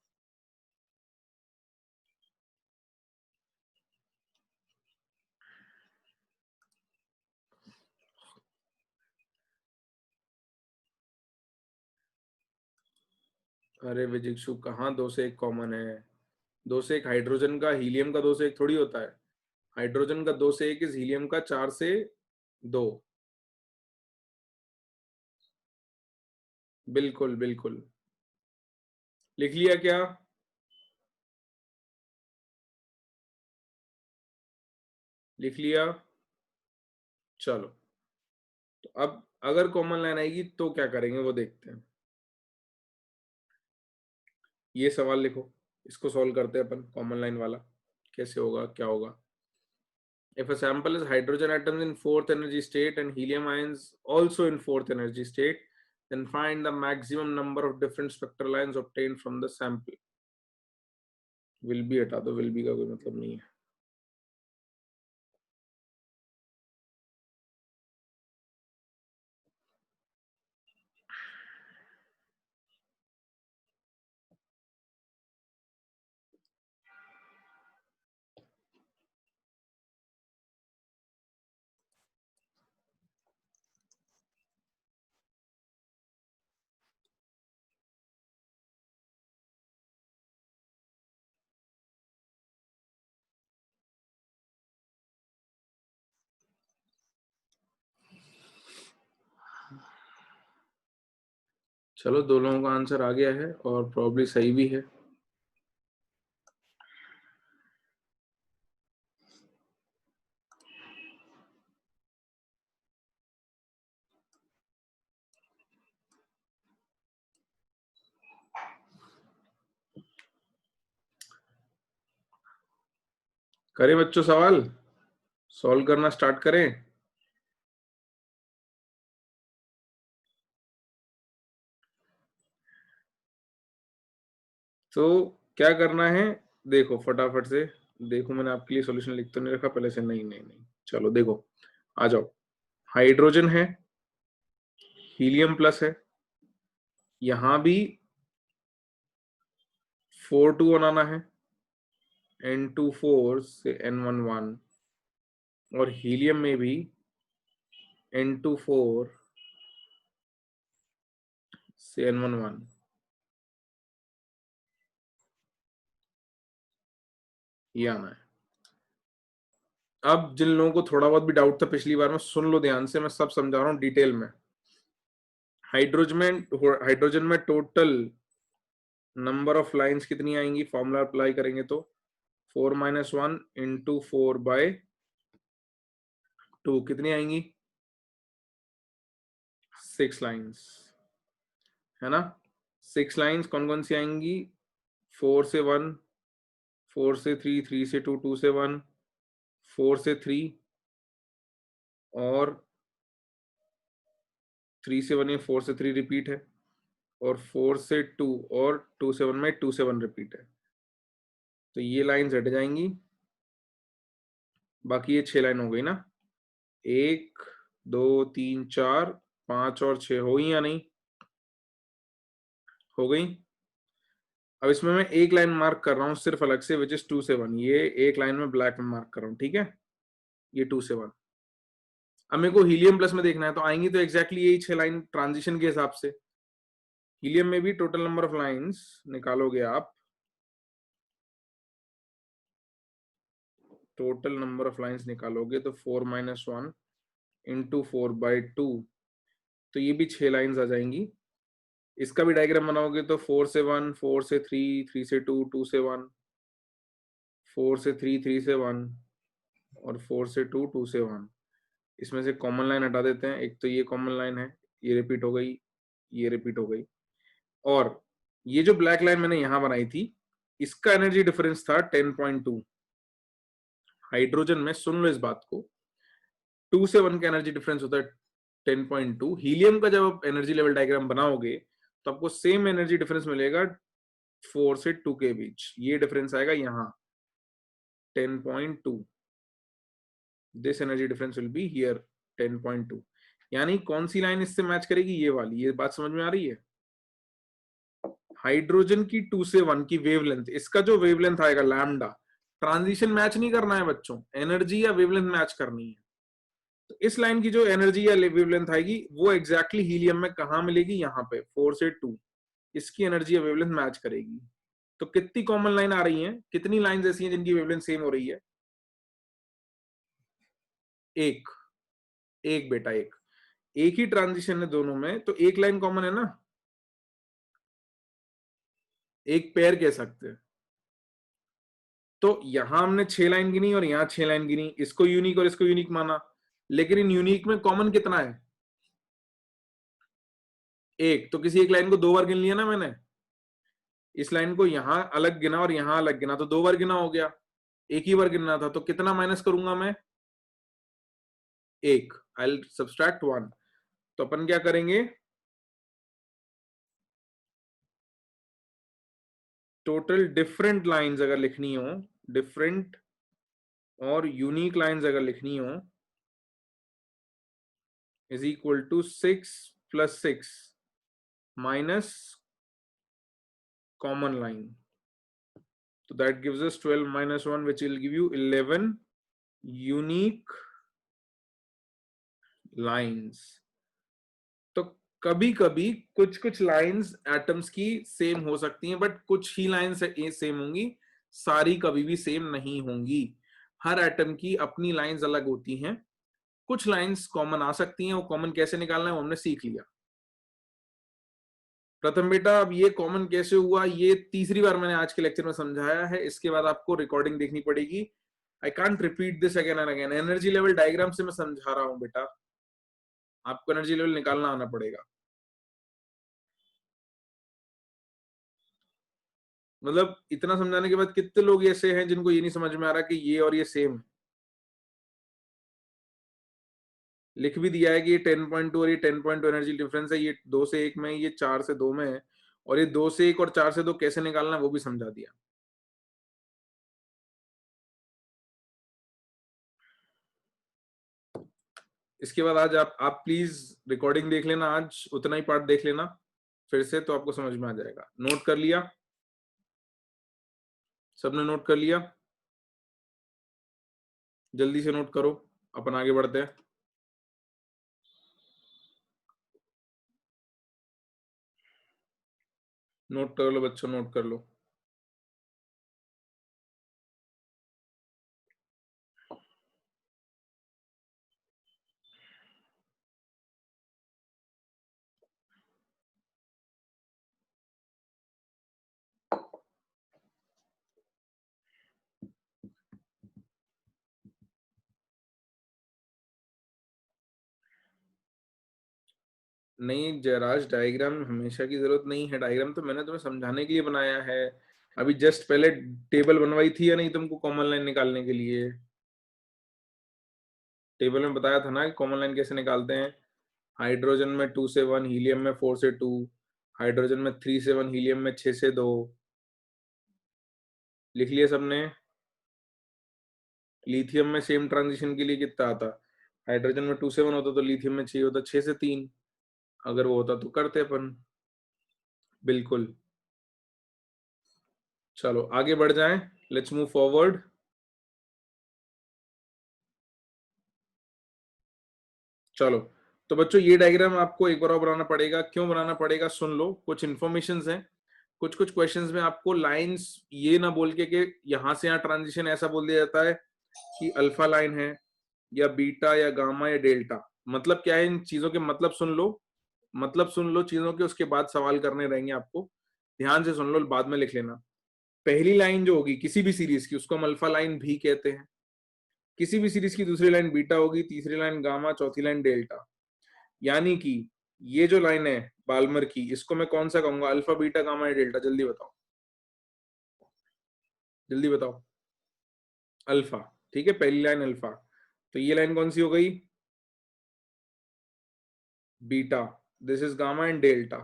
अरे विजिक्षु कहाँ 2 से 1 कॉमन है, 2 से 1 हाइड्रोजन का, हीलियम का 2 से 1 थोड़ी होता है। हाइड्रोजन का 2 से 1 इज हीलियम का 4 से 2। बिल्कुल बिल्कुल। लिख लिया क्या? लिख लिया। चलो, तो अब अगर कॉमन लाइन आएगी तो क्या करेंगे वो देखते हैं। ये सवाल लिखो, इसको सॉल्व करते हैं अपन, कॉमन लाइन वाला कैसे होगा क्या होगा। If a sample is hydrogen atoms in fourth energy state and helium ions also in fourth energy state, then find the maximum number of different spectral lines obtained from the sample. Will be हटा दो, will be का कोई मतलब नहीं है। चलो, दो लोगों का आंसर आ गया है और प्रॉब्ली सही भी है। करें बच्चों सवाल, सॉल्व करना स्टार्ट करें। तो क्या करना है, देखो फटाफट से देखो, मैंने आपके लिए सॉल्यूशन लिख तो नहीं रखा पहले से, नहीं नहीं नहीं, चलो देखो, आ जाओ। हाइड्रोजन है, हीलियम प्लस है, यहां भी 4 2 बनाना है, N24 से N11, और हीलियम में भी N24 से N11, ये आना है। अब जिन लोगों को थोड़ा बहुत भी डाउट था पिछली बार में, सुन लो ध्यान से, मैं सब समझा रहा हूँ डिटेल में। हाइड्रोजन में टोटल नंबर ऑफ लाइंस कितनी आएंगी, फॉर्मूला अप्लाई करेंगे तो 4 - 1 × 4/2 कितनी आएंगी, 6 लाइंस, है ना। 6 लाइंस कौन कौन सी आएंगी, 4 से 1, 4 से 3, 3 से 2, 2 से 1, 4 से 3, और 3 से 1 या 4 से 3 रिपीट है, और 4 से 2 और 2 से 1 में 2 से 1 रिपीट है। तो ये लाइंस हट जाएंगी, बाकी ये 6 लाइन हो गई ना, 1 2 3 4 5 और 6 हो गई या नहीं, हो गई। अब इसमें मैं एक लाइन मार्क कर रहा हूँ सिर्फ अलग से, विच इज 2 से 1, ये एक लाइन में ब्लैक में मार्क कर रहा हूँ, ठीक है, ये 2 से 1। अब मेरे को हीलियम प्लस में देखना है, तो आएंगी तो एग्जैक्टली यही 6 लाइन ट्रांजिशन के हिसाब से। हीलियम में भी टोटल नंबर ऑफ लाइंस निकालोगे आप, टोटल नंबर ऑफ लाइंस निकालोगे तो 4 माइनस 1 इंटू 4/2, तो ये भी 6 लाइंस आ जाएंगी। इसका भी डायग्राम बनाओगे तो 4 से 1, 4 से 3, 3 से 2, 2 से 1, 4 से 3, 3 से 1 और 4 से 2, 2 से 1। इसमें से कॉमन लाइन हटा देते हैं, एक तो ये कॉमन लाइन है, ये रिपीट हो गई, ये रिपीट हो गई। और ये जो ब्लैक लाइन मैंने यहां बनाई थी, इसका एनर्जी डिफरेंस था 10.2। हाइड्रोजन में, सुन लो इस बात को, 2 से 1 का एनर्जी डिफरेंस होता है 10.2। हीलियम का जब आप एनर्जी लेवल डायग्राम बनाओगे तो आपको सेम एनर्जी डिफरेंस मिलेगा 4 से 2 के बीच। ये डिफरेंस आएगा यहाँ 10.2। This energy difference will be here 10.2। यानी कौन सी लाइन इससे मैच करेगी? ये वाली। ये बात समझ में आ रही है? हाइड्रोजन की 2 से 1 की वेवलेंथ, इसका जो वेवलेंथ आएगा लैम्डा, ट्रांजिशन मैच नहीं करना है बच्चों, एनर्जी या वेवलेंथ मैच करनी है। तो इस लाइन की जो एनर्जी या वेवलेंथ आएगी वो एग्जैक्टली हीलियम में कहां मिलेगी? यहाँ पे 4 से 2। इसकी एनर्जी या वेवलेंथ मैच करेगी। तो कितनी कॉमन लाइन आ रही हैं? कितनी लाइंस ऐसी हैं जिनकी वेवलेंथ सेम हो रही है? एक। एक बेटा, एक। एक ही ट्रांजिशन है दोनों में, तो एक लाइन कॉमन है ना, एक पेयर कह सकते हैं। तो यहां हमने 6 लाइन गिनी और यहां 6 लाइन गिनी, इसको यूनिक और इसको यूनिक माना, लेकिन इन यूनिक में कॉमन कितना है? एक। तो किसी एक लाइन को 2 बार गिन लिया ना मैंने, इस लाइन को यहां अलग गिना और यहां अलग गिना, तो 2 बार गिना हो गया। एक ही बार गिनना था, तो कितना माइनस करूंगा मैं? एक। आई सब्सट्रैक्ट 1। तो अपन क्या करेंगे? टोटल डिफरेंट लाइंस अगर लिखनी हो, डिफरेंट और यूनिक लाइंस अगर लिखनी हो, is equal to 6 + 6 minus common line. तो that gives us 12 - 1 which will give you 11 unique lines। तो कभी कभी कुछ कुछ लाइंस एटम्स की सेम हो सकती हैं, बट कुछ ही लाइंस सेम होंगी, सारी कभी भी सेम नहीं होंगी। हर एटम की अपनी लाइंस अलग होती हैं। कुछ लाइंस कॉमन आ सकती हैं, वो कॉमन कैसे निकालना है वो हमने सीख लिया। प्रथम बेटा, अब ये कॉमन कैसे हुआ ये तीसरी बार मैंने आज के लेक्चर में समझाया है, इसके बाद आपको रिकॉर्डिंग देखनी पड़ेगी। I can't repeat this again and again. Energy level diagram से मैं समझा रहा हूं बेटा, आपको एनर्जी लेवल निकालना आना पड़ेगा। मतलब इतना समझाने के बाद कितने लोग ऐसे हैं जिनको ये नहीं समझ में आ रहा कि ये और ये सेम है? लिख भी दिया है कि ये 10.2 और ये 10.2 एनर्जी डिफरेंस है, ये 2 से 1 में, ये 4 से 2 में है, और ये 2 से 1 और 4 से 2 कैसे निकालना है वो भी समझा दिया। इसके बाद आज आप प्लीज रिकॉर्डिंग देख लेना, आज उतना ही पार्ट देख लेना फिर से, तो आपको समझ में आ जाएगा। नोट कर लिया? सबने नोट कर लिया? जल्दी से नोट करो, अपन आगे बढ़ते हैं। नोट कर लो बच्चों, नोट कर लो। नहीं जयराज, डायग्राम हमेशा की जरूरत नहीं है। डायग्राम तो मैंने तुम्हें समझाने के लिए बनाया है। अभी जस्ट पहले टेबल बनवाई थी या नहीं तुमको कॉमन लाइन निकालने के लिए? टेबल में बताया था ना कि कॉमन लाइन कैसे निकालते हैं। हाइड्रोजन में 2 से 1, हीलियम में 4 से 2, हाइड्रोजन में 3 से 1, हीलियम में 6 से 2। लिख लिया सबने? लिथियम में सेम ट्रांजिशन के लिए कितना आता? हाइड्रोजन में 2 से 1 होता तो लिथियम में 6 होता, 6 से 3। अगर वो होता तो करते अपन। बिल्कुल। चलो आगे बढ़ जाएं, लेट्स मूव फॉरवर्ड। चलो, तो बच्चों ये डायग्राम आपको एक बार और बनाना पड़ेगा। क्यों बनाना पड़ेगा? सुन लो, कुछ इन्फॉर्मेशंस हैं। कुछ कुछ क्वेश्चंस में आपको लाइंस ये ना बोल के कि यहां से यहाँ ट्रांजिशन ऐसा बोल दिया जाता है, कि अल्फा लाइन है या बीटा या गामा या डेल्टा। मतलब क्या है, इन चीजों के मतलब सुन लो, मतलब सुन लो चीजों के, उसके बाद सवाल करने रहेंगे आपको। ध्यान से सुन लो, बाद में लिख लेना। पहली लाइन जो होगी किसी भी सीरीज की, उसको हम अल्फा लाइन भी कहते हैं। किसी भी सीरीज की दूसरी लाइन बीटा होगी, तीसरी लाइन गामा, चौथी लाइन डेल्टा। यानी कि ये जो लाइन है बाल्मर की, इसको मैं कौन सा कहूंगा, अल्फा बीटा गामा या डेल्टा? जल्दी बताओ, जल्दी बताओ। अल्फा। ठीक है, पहली लाइन अल्फा। तो ये लाइन कौन सी हो गई? Beta. This is gamma and delta.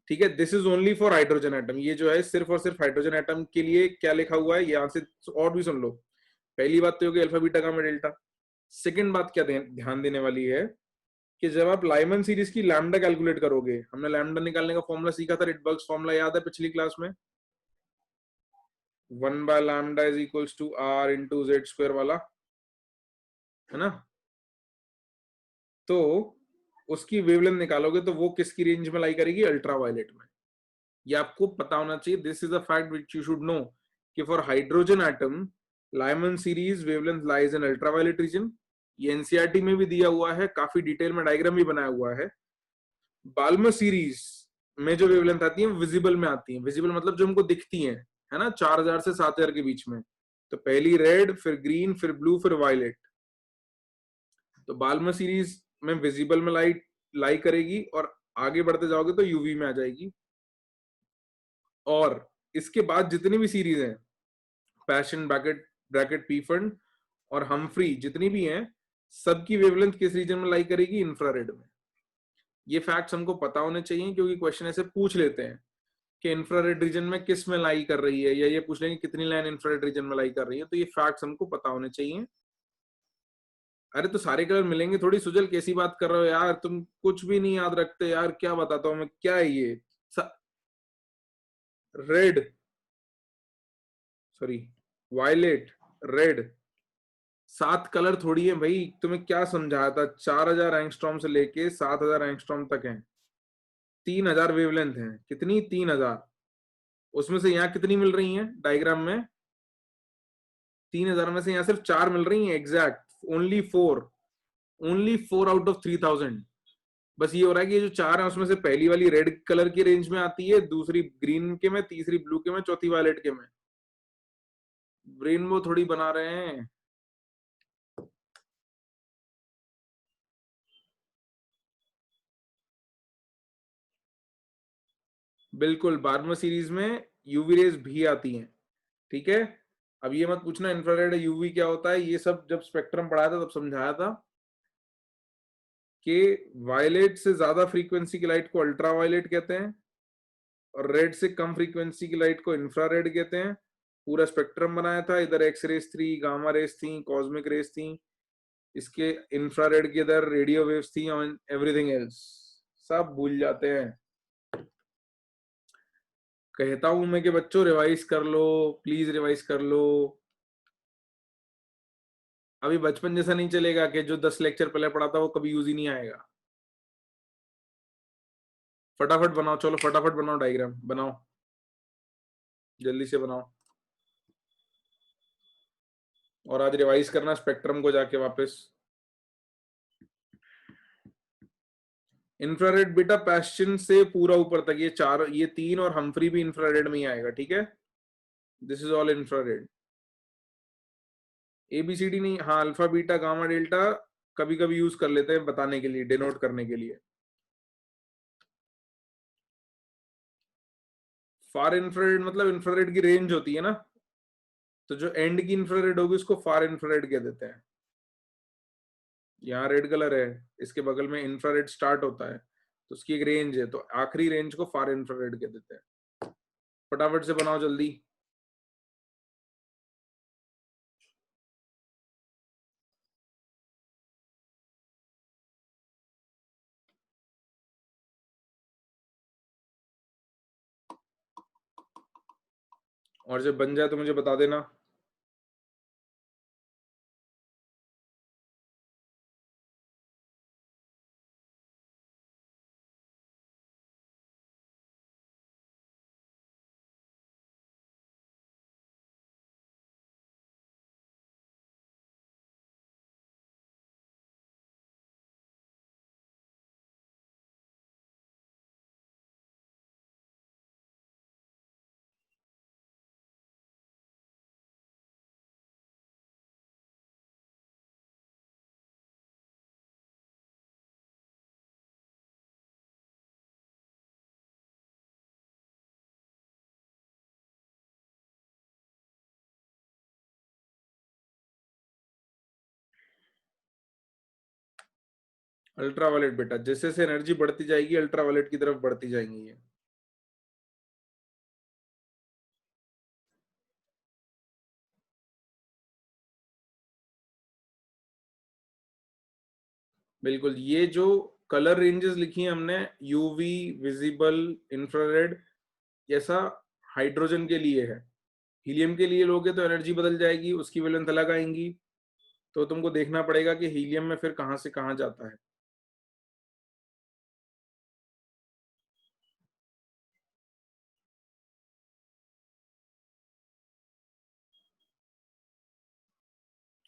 ठीक है, this is only for hydrogen atom. ये जो है सिर्फ और सिर्फ हाइड्रोजन एटम के लिए क्या लिखा हुआ है, यहां से और भी सुन लो। पहली बात तो होगी alpha beta gamma delta. Second बात क्या ध्यान देने वाली है कि जब आप लाइमन सीरीज की लैम्डा कैलकुलेट करोगे, हमने लैम्डा निकालने का फॉर्मूला सीखा था, रिडबर्ग्स फॉर्मूला याद है पिछली क्लास में? 1/λ is equals to R into Z square वाला, है ना? तो उसकी वेवलेंथ निकालोगे तो वो किसकी रेंज में लाई करेगी? अल्ट्रावायलेट में। ये आपको पता होना चाहिए। This is a fact which you should know कि for hydrogen atom Lyman series wavelength lies in ultraviolet region. ये एनसीईआरटी में भी दिया हुआ है, काफी डिटेल में डायग्राम भी बनाया हुआ है। बाल्मर सीरीज में जो वेवलेंथ आती है विजिबल में आती है। विजिबल मतलब जो हमको दिखती है ना, 4000 से 7000 के बीच में। तो पहली रेड, फिर ग्रीन, फिर ब्लू, फिर वायलेट। तो बाल्मर सीरीज में विजिबल में लाइट लाई करेगी, और आगे बढ़ते जाओगे तो यूवी में आ जाएगी। और इसके बाद जितनी भी सीरीज हैं, passion, bracket bracket P fund और हमफ्री, जितनी भी हैं, सबकी वेवलेंथ किस रीजन में लाई करेगी? इंफ्रारेड में। ये फैक्ट्स हमको पता होने चाहिए, क्योंकि क्वेश्चन ऐसे पूछ लेते हैं कि इंफ्रारेड रीजन में किस में लाई कर रही है, या ये पूछ लेंगे कितनी लाइन इंफ्रारेड रीजन में लाई कर रही है। तो ये फैक्ट्स हमको पता होने चाहिए। अरे तो सारे कलर मिलेंगे थोड़ी, सुजल कैसी बात कर रहे हो यार, तुम कुछ भी नहीं याद रखते यार, क्या बताता हूँ मैं, क्या है ये? Red, sorry, violet, red, 7 colour थोड़ी है भाई। तुम्हें क्या समझाया था? 4000 एंगस्ट्रॉम से लेके 7000 एंगस्ट्रॉम तक है। 3000 वेवलेंथ है। कितनी? 3000। उसमें से यहाँ कितनी मिल रही है डायग्राम में? 3000 में से यहाँ सिर्फ 4 मिल रही है exact, only 4। Only 4 out of 3000। बस ये हो रहा है कि ये जो 4 है उसमें से पहली वाली रेड कलर की रेंज में आती है, दूसरी ग्रीन के में, तीसरी ब्लू के में, चौथी वायलेट के में। रेनबो थोड़ी बना रहे हैं। बिल्कुल, बार्मा सीरीज में यूवी रेज भी आती हैं। ठीक है, अब ये मत पूछना इंफ्रारेड यूवी क्या होता है, ये सब जब स्पेक्ट्रम पढ़ाया था तब समझाया था कि वायलेट से ज्यादा फ्रीक्वेंसी की लाइट को अल्ट्रावायलेट कहते हैं, और रेड से कम फ्रीक्वेंसी की लाइट को इंफ्रारेड कहते हैं। पूरा स्पेक्ट्रम बनाया था, इधर एक्स रेस थी, गामा रेस थी, कॉस्मिक रेस थी, इसके इंफ्रारेड के इधर रेडियो वेव्स थी, और एवरीथिंग एल्स सब भूल जाते हैं। कहता हूं मैं कि बच्चों रिवाइज कर लो, प्लीज रिवाइज कर लो। अभी बचपन जैसा नहीं चलेगा कि जो 10 लेक्चर पहले पढ़ा था वो कभी यूज ही नहीं आएगा। फटाफट बनाओ, चलो फटाफट बनाओ, डायग्राम बनाओ, जल्दी से बनाओ। और आज रिवाइज करना स्पेक्ट्रम को जाके वापस। इंफ्रारेड बेटा पैशन से पूरा ऊपर तक, ये 4, ये 3 और हमफ्री भी इंफ्रारेड में ही आएगा। ठीक है, this is all infrared. A B C D नहीं, हाँ अल्फा बीटा गामा डेल्टा कभी कभी यूज कर लेते हैं बताने के लिए, डिनोट करने के लिए। फार इंफ्रारेड मतलब इंफ्रारेड की रेंज होती है ना, तो जो एंड की इंफ्रारेड होगी उसको फार इंफ्रारेड कह देते हैं। यहाँ रेड कलर है, इसके बगल में इंफ्रारेड स्टार्ट होता है, तो उसकी एक रेंज है, तो आखिरी रेंज को फार इंफ्रारेड कह देते हैं। फटाफट से बनाओ जल्दी। और जब बन जाए तो मुझे बता देना। अल्ट्रावायलेट बेटा, जैसे जैसे एनर्जी बढ़ती जाएगी अल्ट्रावायलेट की तरफ बढ़ती जाएंगी ये। बिल्कुल, ये जो कलर रेंजेस लिखी हैं हमने, यूवी, विजिबल, इंफ्रारेड, ऐसा हाइड्रोजन के लिए है। हीलियम के लिए लोगे तो एनर्जी बदल जाएगी, उसकी वेवलेंथ अलग आएंगी, तो तुमको देखना पड़ेगा कि हीलियम में फिर कहां से कहां जाता है।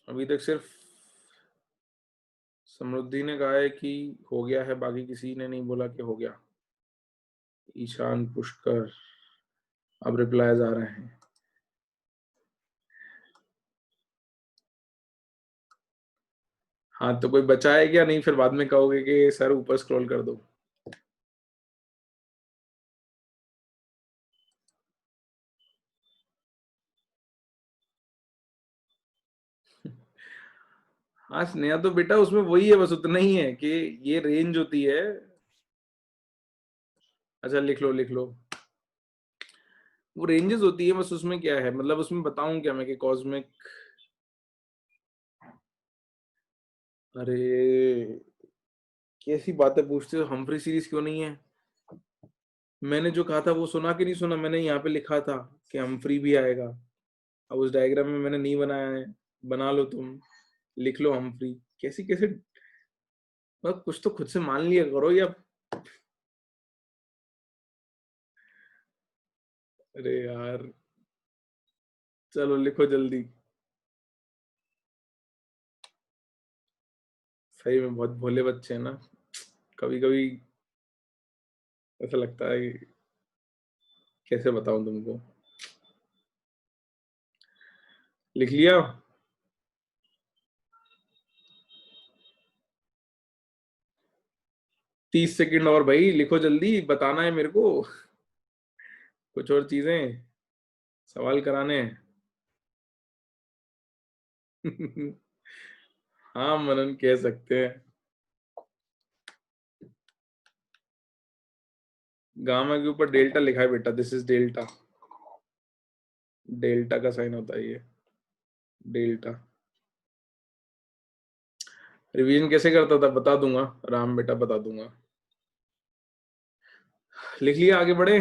अभी तक सिर्फ समृद्धि ने कहा है कि हो गया है, बाकी किसी ने नहीं बोला कि हो गया। ईशान, पुष्कर, अब रिप्लाई आ रहे हैं। हाँ, तो कोई बचा है क्या? नहीं फिर बाद में कहोगे कि सर ऊपर स्क्रॉल कर दो। हाँ स्नेहा, तो बेटा उसमें वही है, बस उतना ही है कि ये रेंज होती है। अच्छा लिख लो लिख लो, वो रेंजेस होती है, बस उसमें क्या है, मतलब उसमें बताऊं क्या मैं कि कॉस्मिक। अरे कैसी बातें पूछते हो, हम्फ्री सीरीज क्यों नहीं है? मैंने जो कहा था वो सुना कि नहीं सुना? मैंने यहाँ पे लिखा था कि हम्फ्री भी आएगा। अब उस डायग्राम में मैंने नहीं बनाया है, बना लो तुम, लिख लो हम्फ्री। कैसी कैसे, बस कुछ तो खुद से मान लिया करो या। अरे यार, चलो लिखो जल्दी। सही में बहुत भोले बच्चे हैं ना, कभी कभी ऐसा लगता है कि कैसे बताऊं तुमको। लिख लिया? 30 सेकंड और भाई, लिखो जल्दी, बताना है मेरे को कुछ और चीजें, सवाल कराने हैं। हाँ मनन कह सकते हैं। गामा के ऊपर डेल्टा लिखा है बेटा, दिस इज डेल्टा। डेल्टा का साइन होता है ये, डेल्टा। रिवीजन कैसे करता था बता दूंगा, राम बेटा बता दूंगा। लिख लिया, आगे बढ़े।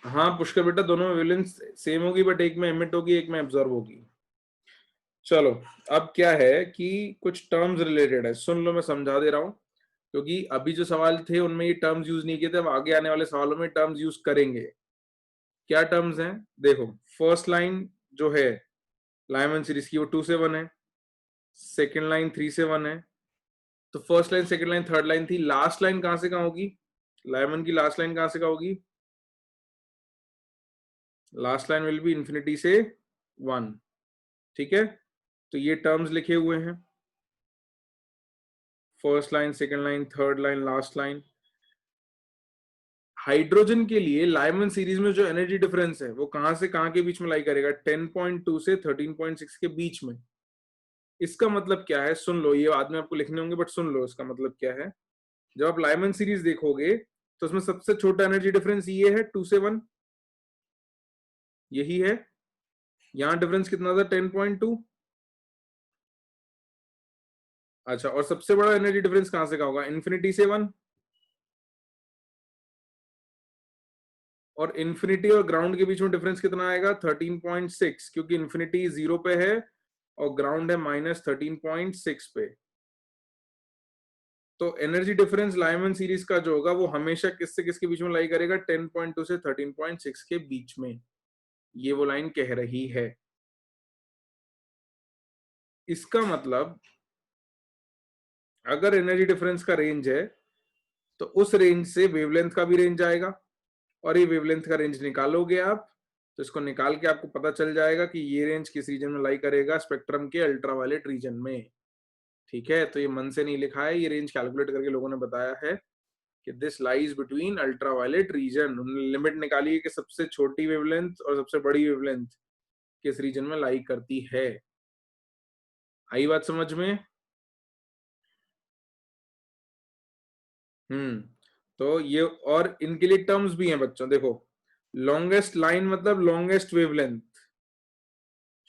हाँ पुष्कर बेटा, दोनों में वेवलेंथ सेम होगी, बट एक में एमिट होगी, एक में एब्जॉर्ब होगी। चलो, अब क्या है कि कुछ टर्म्स रिलेटेड है, सुन लो, मैं समझा दे रहा हूं, क्योंकि अभी जो सवाल थे उनमें ये टर्म्स यूज नहीं किए थे, अब आगे आने वाले सवालों में टर्म्स यूज करेंगे। क्या टर्म्स हैं देखो। फर्स्ट लाइन जो है लाइमन सीरीज की, वो 2 से 1 है। सेकेंड लाइन 3 से 1 है। तो first line, second line, third line थी, लास्ट लाइन कहां से कहां होगी? लाइमन की लास्ट लाइन कहां से कहां होगी? Last line will be infinity से 1। ठीक है, तो ये टर्म्स लिखे हुए हैं, first line, second line, third line, last line. Hydrogen के लिए लाइमन सीरीज में जो एनर्जी डिफरेंस है वो कहां से कहां के बीच में लाई करेगा? 10.2 से 13.6 के बीच में। इसका मतलब क्या है, सुन लो, ये बाद में आपको लिखने होंगे, बट सुन लो इसका मतलब क्या है। जब आप लाइमन सीरीज देखोगे तो उसमें सबसे छोटा एनर्जी डिफरेंस ये है, 2 से 1, यही है। यहां डिफरेंस कितना था? 10.2। अच्छा, और सबसे बड़ा एनर्जी डिफरेंस कहां से कहां होगा? इन्फिनिटी से 1। और इन्फिनिटी और ग्राउंड के बीच में डिफरेंस कितना आएगा? 13.6, क्योंकि इन्फिनिटी 0 पे है और ग्राउंड है -13.6 पे। तो एनर्जी डिफरेंस लाइमन सीरीज का जो होगा वो हमेशा किससे किसके बीच में लाई करेगा? 10.2 से 13.6 के बीच में, ये वो लाइन कह रही है। इसका मतलब अगर एनर्जी डिफरेंस का रेंज है तो उस रेंज से वेवलेंथ का भी रेंज आएगा, और ये वेवलेंथ का रेंज निकालोगे आप, तो इसको निकाल के आपको पता चल जाएगा कि ये रेंज किस रीजन में लाई करेगा, स्पेक्ट्रम के अल्ट्रावायलेट रीजन में। ठीक है, तो ये मन से नहीं लिखा है, ये रेंज कैलकुलेट करके लोगों ने बताया है कि this lies between ultraviolet region, limit निकाली है कि सबसे छोटी वेवलेंथ और सबसे बड़ी वेवलेंथ किस रीजन में लाई करती है। आई बात समझ में? तो ये, और इनके लिए टर्म्स भी हैं बच्चों, देखो लॉन्गेस्ट लाइन मतलब लॉन्गेस्ट वेवलेंथ,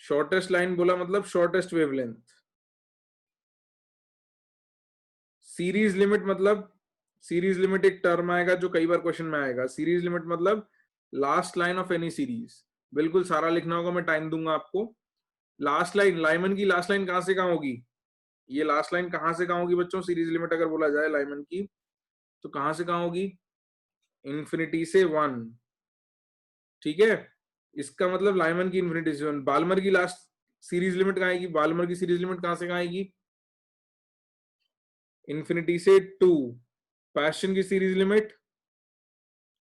शॉर्टेस्ट लाइन बोला मतलब शॉर्टेस्ट वेवलेंथ, सीरीज लिमिट मतलब, सीरीज लिमिट एक टर्म आएगा जो कई बार क्वेश्चन में आएगा। सीरीज लिमिट मतलब last line of any series, बिल्कुल सारा लिखना होगा, मैं टाइम दूंगा आपको। लास्ट लाइन, लाइमन की लास्ट लाइन कहां से कहां होगी, ये लास्ट लाइन कहां से कहां होगी बच्चों, सीरीज लिमिट अगर बोला जाए लाइमन की तो कहां से कहां होगी, इंफिनिटी से 1, ठीक है। इसका मतलब लाइमन की इंफिनिटी से 1। बाल्मर की लास्ट सीरीज लिमिट कहां आएगी, बाल्मर की सीरीज लिमिट कहां से कहां आएगी, इंफिनिटी से 2। पैशन की सीरीज लिमिट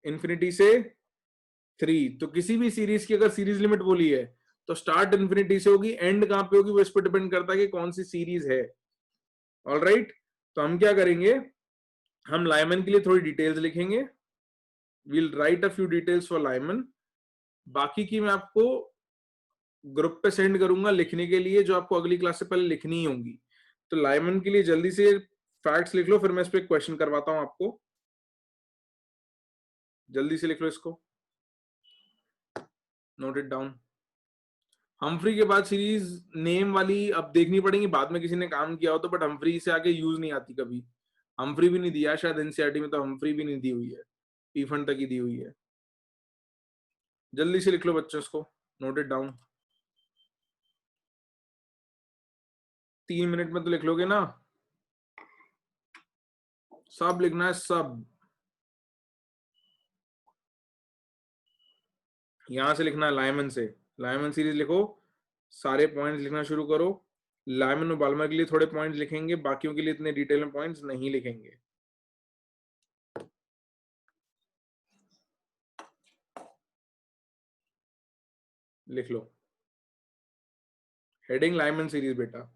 इंफिनिटी से 3। तो किसी भी सीरीज की अगर सीरीज लिमिट बोली है तो स्टार्ट इंफिनिटी से होगी, एंड कहां पे होगी वो इस पर डिपेंड करता है कि कौन सी सीरीज है। ऑल राइट, तो हम क्या करेंगे, हम लाइमन के लिए थोड़ी डिटेल्स लिखेंगे, we'll write a few details for Lyman, बाकी की मैं आपको ग्रुप पे सेंड करूंगा लिखने के लिए, जो आपको अगली क्लास से पहले लिखनी ही होंगी। तो लाइमन के लिए जल्दी से फैक्ट्स लिख लो, फिर मैं इस पे क्वेश्चन करवाता हूं आपको। जल्दी से लिख लो इसको, नोट इट डाउन। हम्फ्री के बाद सीरीज नेम वाली अब देखनी पड़ेगी, बाद में किसी ने काम किया हो तो, बट हम्फ्री से आगे यूज नहीं आती कभी। हम्फ्री भी नहीं दिया शायद एनसीईआरटी में, तो हम्फ्री भी नहीं दी हुई है, पीफंड तक ही दी हुई है। जल्दी से लिख लो बच्चों इसको, नोट इट डाउन। 3 मिनट में तो लिख लोगे ना, सब लिखना है सब, यहां से लिखना है लाइमन से, लाइमन सीरीज लिखो, सारे पॉइंट्स लिखना शुरू करो। लाइमन और बाल्मर के लिए थोड़े पॉइंट्स लिखेंगे, बाकियों के लिए इतने डिटेल में पॉइंट्स नहीं लिखेंगे। लिख लो, हेडिंग लाइमन सीरीज बेटा।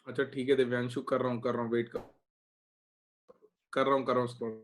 अच्छा ठीक है दिव्यांशु, कर रहा हूँ, वेट कर रहा हूँ स्क्रॉल।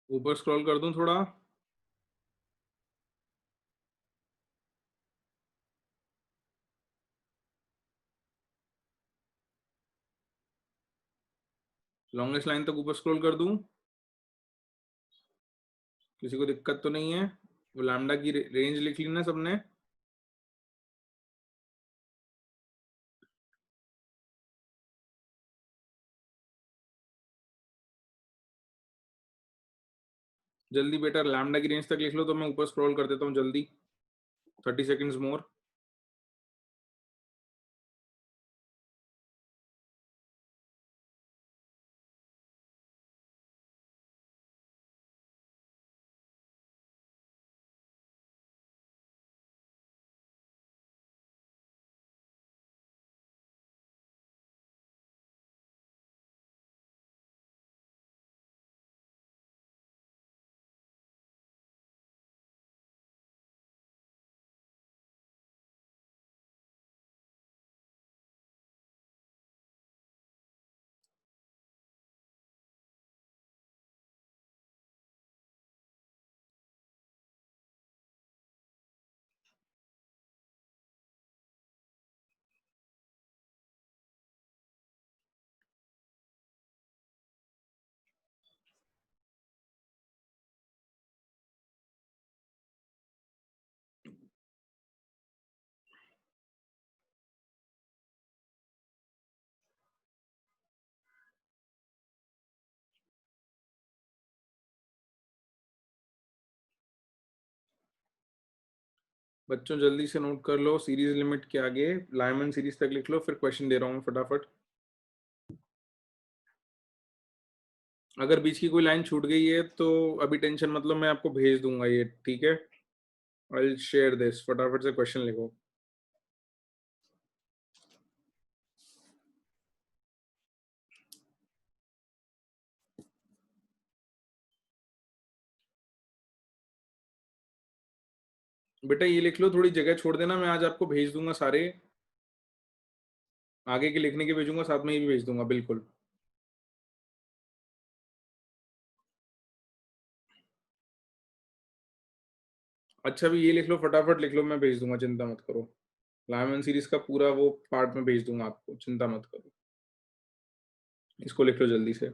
ऊपर स्क्रॉल कर दूं थोड़ा? लॉन्गेस्ट लाइन तक ऊपर स्क्रॉल कर दूं? किसी को दिक्कत तो नहीं है? वो लैम्डा की रेंज लिख ली ना सबने? जल्दी बेटा लैम्डा की रेंज तक लिख लो, तो मैं ऊपर स्क्रॉल कर देता हूँ जल्दी। 30 सेकेंड्स मोर। बच्चों जल्दी से नोट कर लो, सीरीज लिमिट के आगे लाइमन सीरीज तक लिख लो, फिर क्वेश्चन दे रहा हूँ फटाफट। अगर बीच की कोई लाइन छूट गई है तो अभी टेंशन मतलब, मैं आपको भेज दूंगा ये, ठीक है? आई विल शेयर दिस, फटाफट से क्वेश्चन लिखो। बेटा ये लिख लो, थोड़ी जगह छोड़ देना, मैं आज आपको भेज दूंगा सारे। आगे के लिखने के भेजूंगा, साथ में ये भी भेज दूंगा, बिल्कुल। अच्छा भी ये लिख लो, फटाफट लिख लो, मैं भेज दूंगा, चिंता मत करो। लाइमन सीरीज का पूरा वो पार्ट में भेज दूंगा आपको, चिंता मत करो। इसको लिख लो जल्दी से।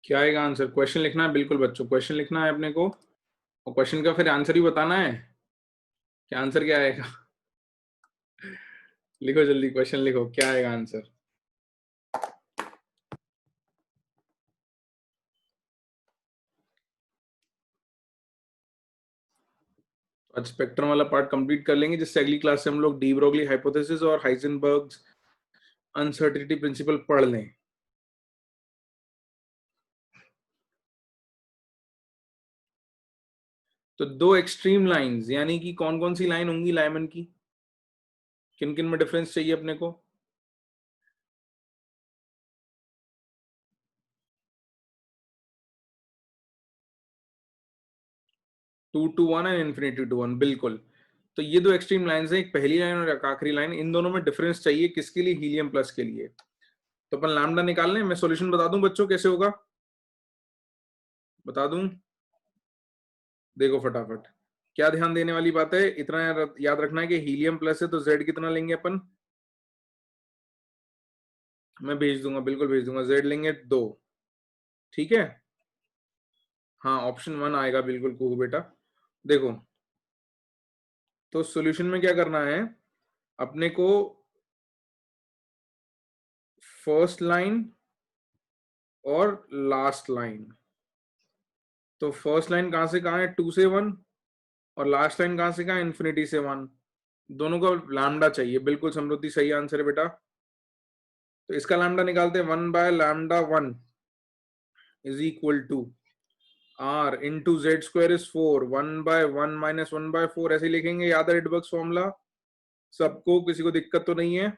क्या आएगा आंसर? क्वेश्चन लिखना है बिल्कुल बच्चों, क्वेश्चन लिखना है अपने को, और क्वेश्चन का फिर आंसर ही बताना है कि आंसर क्या आएगा। लिखो जल्दी, क्वेश्चन लिखो, क्या आएगा आंसर? आज स्पेक्ट्रम वाला पार्ट कंप्लीट कर लेंगे, जिससे अगली क्लास से हम लोग डी ब्रोगली हाइपोथेसिस और हाइजेनबर्ग्स अनसर्टेनिटी प्रिंसिपल पढ़ लें। तो दो एक्सट्रीम लाइंस, यानी कि कौन कौन सी लाइन होंगी लाइमन की, किन किन में डिफरेंस चाहिए अपने को? 2 to 1 एंड इन्फिनिटी टू 1, बिल्कुल। तो ये दो एक्सट्रीम लाइंस हैं, एक पहली लाइन और एक आखिरी लाइन, इन दोनों में डिफरेंस चाहिए किसके लिए? हीलियम प्लस के लिए। तो अपन लैम्डा निकाल लें, मैं सॉल्यूशन बता दूं बच्चों कैसे होगा, बता दूं? देखो फटाफट, क्या ध्यान देने वाली बात है, इतना याद रखना है कि हीलियम प्लस है तो जेड कितना लेंगे अपन? मैं भेज दूंगा, बिल्कुल भेज दूंगा, जेड लेंगे 2, ठीक है? हाँ, ऑप्शन 1 आएगा बिल्कुल कुहू बेटा। देखो, तो सॉल्यूशन में क्या करना है अपने को, फर्स्ट लाइन और लास्ट लाइन। तो फर्स्ट लाइन कहां से कहां है? 2 से 1, और लास्ट लाइन कहां से कहां है? इन्फिनिटी से 1। दोनों का लैम्डा चाहिए, बिल्कुल समृद्धि, सही आंसर है बेटा। तो इसका लैम्डा निकालते हैं, 1/λ1 is equal to r into Z square is 4, 1/1 minus 1/4, ऐसे लिखेंगे, याद है रिडबर्ग्स फॉर्मूला सबको? किसी को दिक्कत तो नहीं है?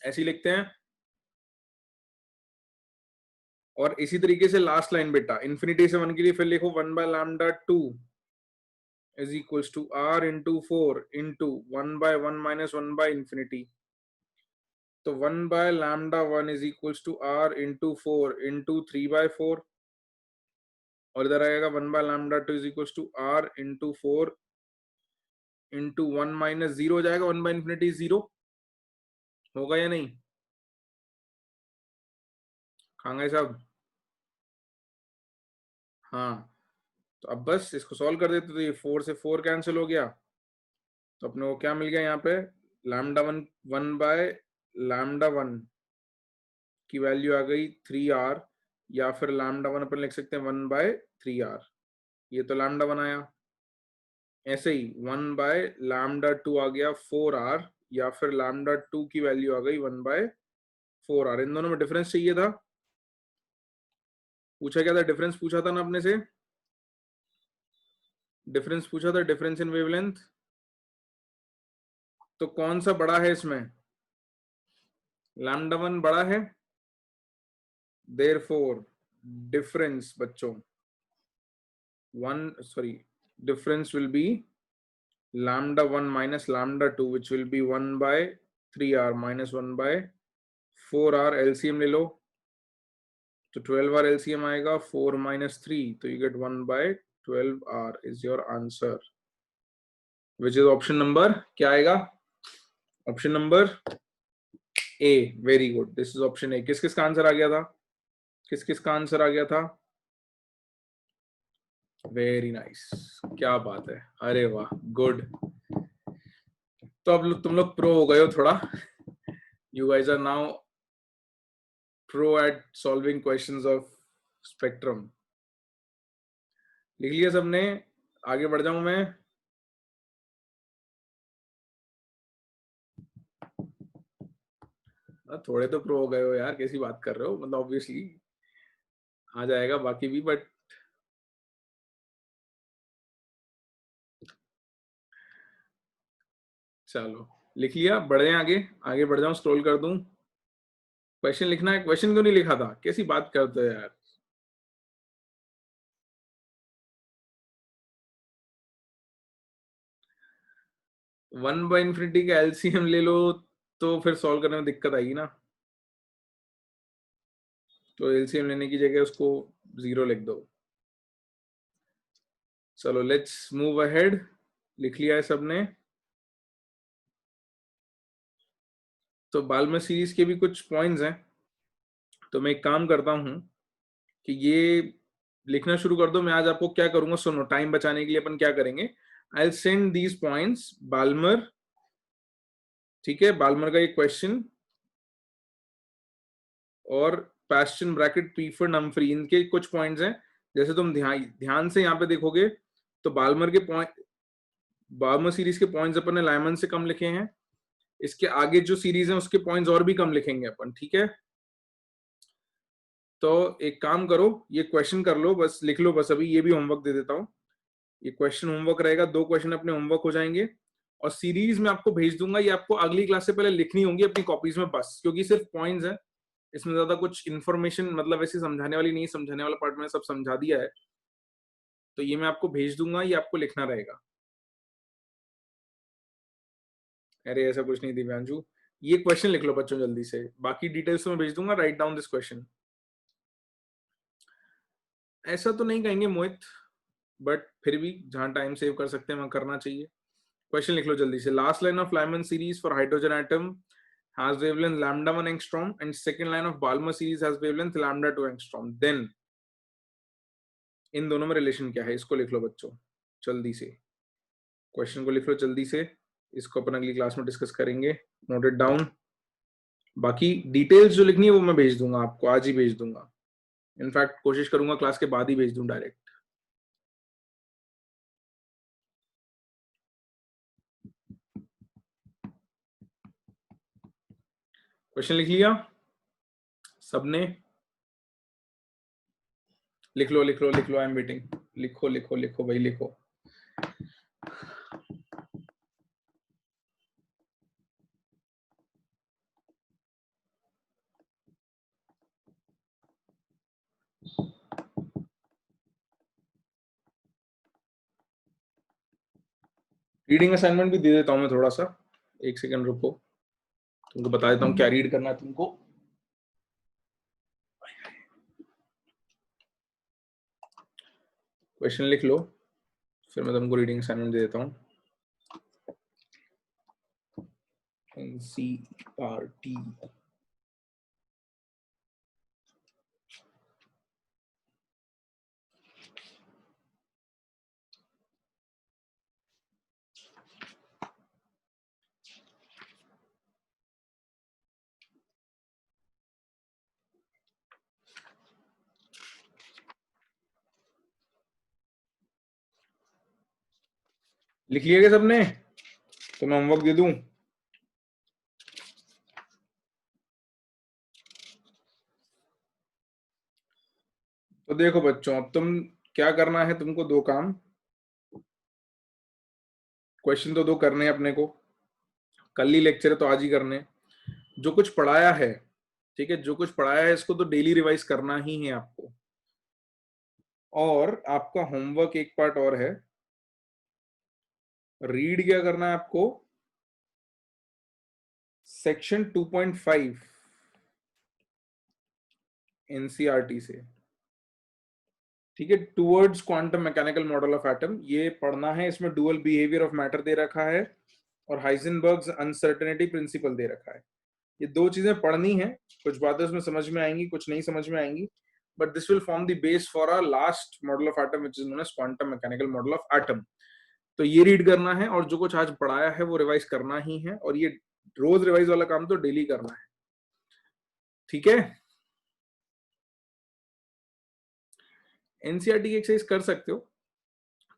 ऐसे ही लिखते हैं। और इसी तरीके से लास्ट लाइन बेटा, इन्फिनिटी से 1 के लिए फिर लिखो 1/λ2 is equals to r into 4 into 1/1 minus 1 by infinity. तो 1/λ1 is equals to r into 4 into 3/4, और इधर आएगा 1/λ2 is equals to r into 4 into 1 minus 0 हो जाएगा, 1 by infinity 0 होगा या नहीं? खांगे साहब? हाँ, तो अब बस इसको सॉल्व कर देते, तो ये 4 से 4 कैंसिल हो गया, तो अपने को क्या मिल गया यहाँ पे? λ1 1/λ1 की वैल्यू आ गई 3r, या फिर λ1 अपन लिख सकते हैं 1/3r, ये तो λ1 आया। ऐसे ही 1/λ2 आ गया 4r, या फिर λ2 की वैल्यू आ गई 1/4r। इन दोनों में डिफरेंस चाहिए था, पूछा क्या था? डिफरेंस पूछा था ना अपने से, डिफरेंस पूछा था, डिफरेंस इन वेवलेंथ। तो कौन सा बड़ा है इसमें? λ1 बड़ा है, देयरफॉर डिफरेंस बच्चों, difference will be λ1 minus λ2, which will be 1/3r minus 1/4r। LCM ले लो, तो 12r LCM आएगा, 4 minus 3, तो you get 1/12r is your answer, which is option number, क्या आएगा? Option number A. Very good, this is option A. किस किस का answer आ गया था? किस किस का आंसर आ गया था? वेरी नाइस, क्या बात है, अरे वाह, गुड। तो अब तुम लोग प्रो हो गए हो थोड़ा, you guys are now pro at solving questions of spectrum. लिख लिया सबने? आगे बढ़ जाऊं मैं? थोड़े तो प्रो हो गए हो यार, कैसी बात कर रहे हो, मतलब ऑब्वियसली आ जाएगा बाकी भी, बट चलो लिख लिया, बढ़े आगे, आगे बढ़ जाऊं, स्क्रॉल कर दूं? क्वेश्चन लिखना है, क्वेश्चन क्यों नहीं लिखा था? कैसी बात करते हो यार? वन बाय इन्फिनिटी का एलसीएम ले लो, तो फिर सॉल्व करने में दिक्कत आएगी ना, तो एलसीएम लेने की जगह उसको 0 लिख दो। चलो लेट्स मूव अहेड, लिख लिया है सबने? तो बाल्मर सीरीज के भी कुछ पॉइंट्स हैं, तो मैं एक काम करता हूं कि ये लिखना शुरू कर दो। मैं आज आपको क्या करूंगा, सुनो, टाइम बचाने के लिए अपन क्या करेंगे, I will send these points Balmer, ठीक है, बाल्मर का एक क्वेश्चन और पैस्टन ब्रैकेट पीफर्ड हम्फ्री, इनके कुछ पॉइंट्स हैं। जैसे तुम ध्यान से यहाँ पे देखोगे तो बाल्मर के पॉइंट, बाल्मर सीरीज के पॉइंट्स अपन ने लाइमन से कम लिखे हैं। इसके आगे जो सीरीज है उसके पॉइंट्स और भी कम लिखेंगे अपन, ठीक है। तो एक काम करो, ये क्वेश्चन कर लो, बस लिख लो बस। अभी ये भी होमवर्क दे देता हूँ, ये क्वेश्चन होमवर्क रहेगा, 2 क्वेश्चन अपने होमवर्क हो जाएंगे और सीरीज में आपको भेज दूंगा। ये आपको अगली क्लास से पहले लिखनी होंगी अपनी कॉपीज में बस, क्योंकि सिर्फ पॉइंट्स है, इसमें ज्यादा कुछ इन्फॉर्मेशन मतलब ऐसी समझाने वाली नहीं, समझाने वाला पार्ट मैंने सब समझा दिया है। तो ये मैं आपको भेज दूंगा, ये आपको लिखना रहेगा। अरे ऐसा कुछ नहीं दिव्यांशु, ये क्वेश्चन लिख लो बच्चों जल्दी से, बाकी डिटेल्स तो मैं भेज दूंगा। Write down this question. ऐसा तो नहीं कहेंगे मोहित, बट फिर भी जहां टाइम सेव कर सकते हैं वहां करना चाहिए। क्वेश्चन लिख लो जल्दी से। Last line of Lyman series for hydrogen atom has wavelength lambda 1 angstrom and second line of Balmer series has wavelength lambda 2 angstrom. Then इन दोनों में रिलेशन क्या है, इसको लिख लो बच्चों जल्दी से, क्वेश्चन को लिख लो जल्दी से, इसको अपन अगली क्लास में डिस्कस करेंगे। Note it down. बाकी डिटेल्स जो लिखनी है वो मैं भेज दूंगा आपको, आज ही भेज दूंगा। इनफैक्ट कोशिश करूंगा क्लास के बाद ही भेज दूं डायरेक्ट। क्वेश्चन लिख लिया सबने? लिख लो लिख लो लिख लो, आई एम वेटिंग। लिखो लिखो लिखो भाई लिखो। रीडिंग असाइनमेंट भी दे देता हूं मैं थोड़ा सा, एक सेकंड रुको, तुमको बता देता हूँ क्या रीड करना है तुमको। क्वेश्चन लिख लो, फिर मैं तुमको रीडिंग असाइनमेंट दे देता हूँ। NCERT लिख लिया क्या सबने? तो मैं होमवर्क दे दूं? तो देखो बच्चों, अब तुम क्या करना है, तुमको 2 काम, क्वेश्चन तो 2 करने हैं अपने को, कल ही लेक्चर है तो आज ही करने। जो कुछ पढ़ाया है, ठीक है, जो कुछ पढ़ाया है इसको तो डेली रिवाइज करना ही है आपको। और आपका होमवर्क एक पार्ट और है, रीड क्या करना है आपको, सेक्शन 2.5 एनसीईआरटी से, ठीक है, towards quantum mechanical model of atom, ये पढ़ना है। इसमें डुअल बिहेवियर ऑफ मैटर दे रखा है और हाइजेनबर्ग्स अनसर्टेनिटी प्रिंसिपल दे रखा है। ये 2 चीजें पढ़नी है, कुछ बातें उसमें समझ में आएंगी, कुछ नहीं समझ में आएंगी, but this will form the base for our last model of atom which is known as quantum mechanical model of atom. तो ये रीड करना है और जो कुछ आज पढ़ाया है वो रिवाइज करना ही है, और ये रोज रिवाइज वाला काम तो डेली करना है, ठीक है। एनसीईआरटी की एक्सरसाइज कर सकते हो।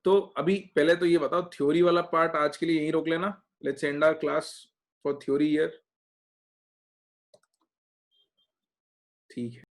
तो अभी पहले तो ये बताओ, थ्योरी वाला पार्ट आज के लिए यहीं रोक लेना। Let's end our class for theory here, ठीक है।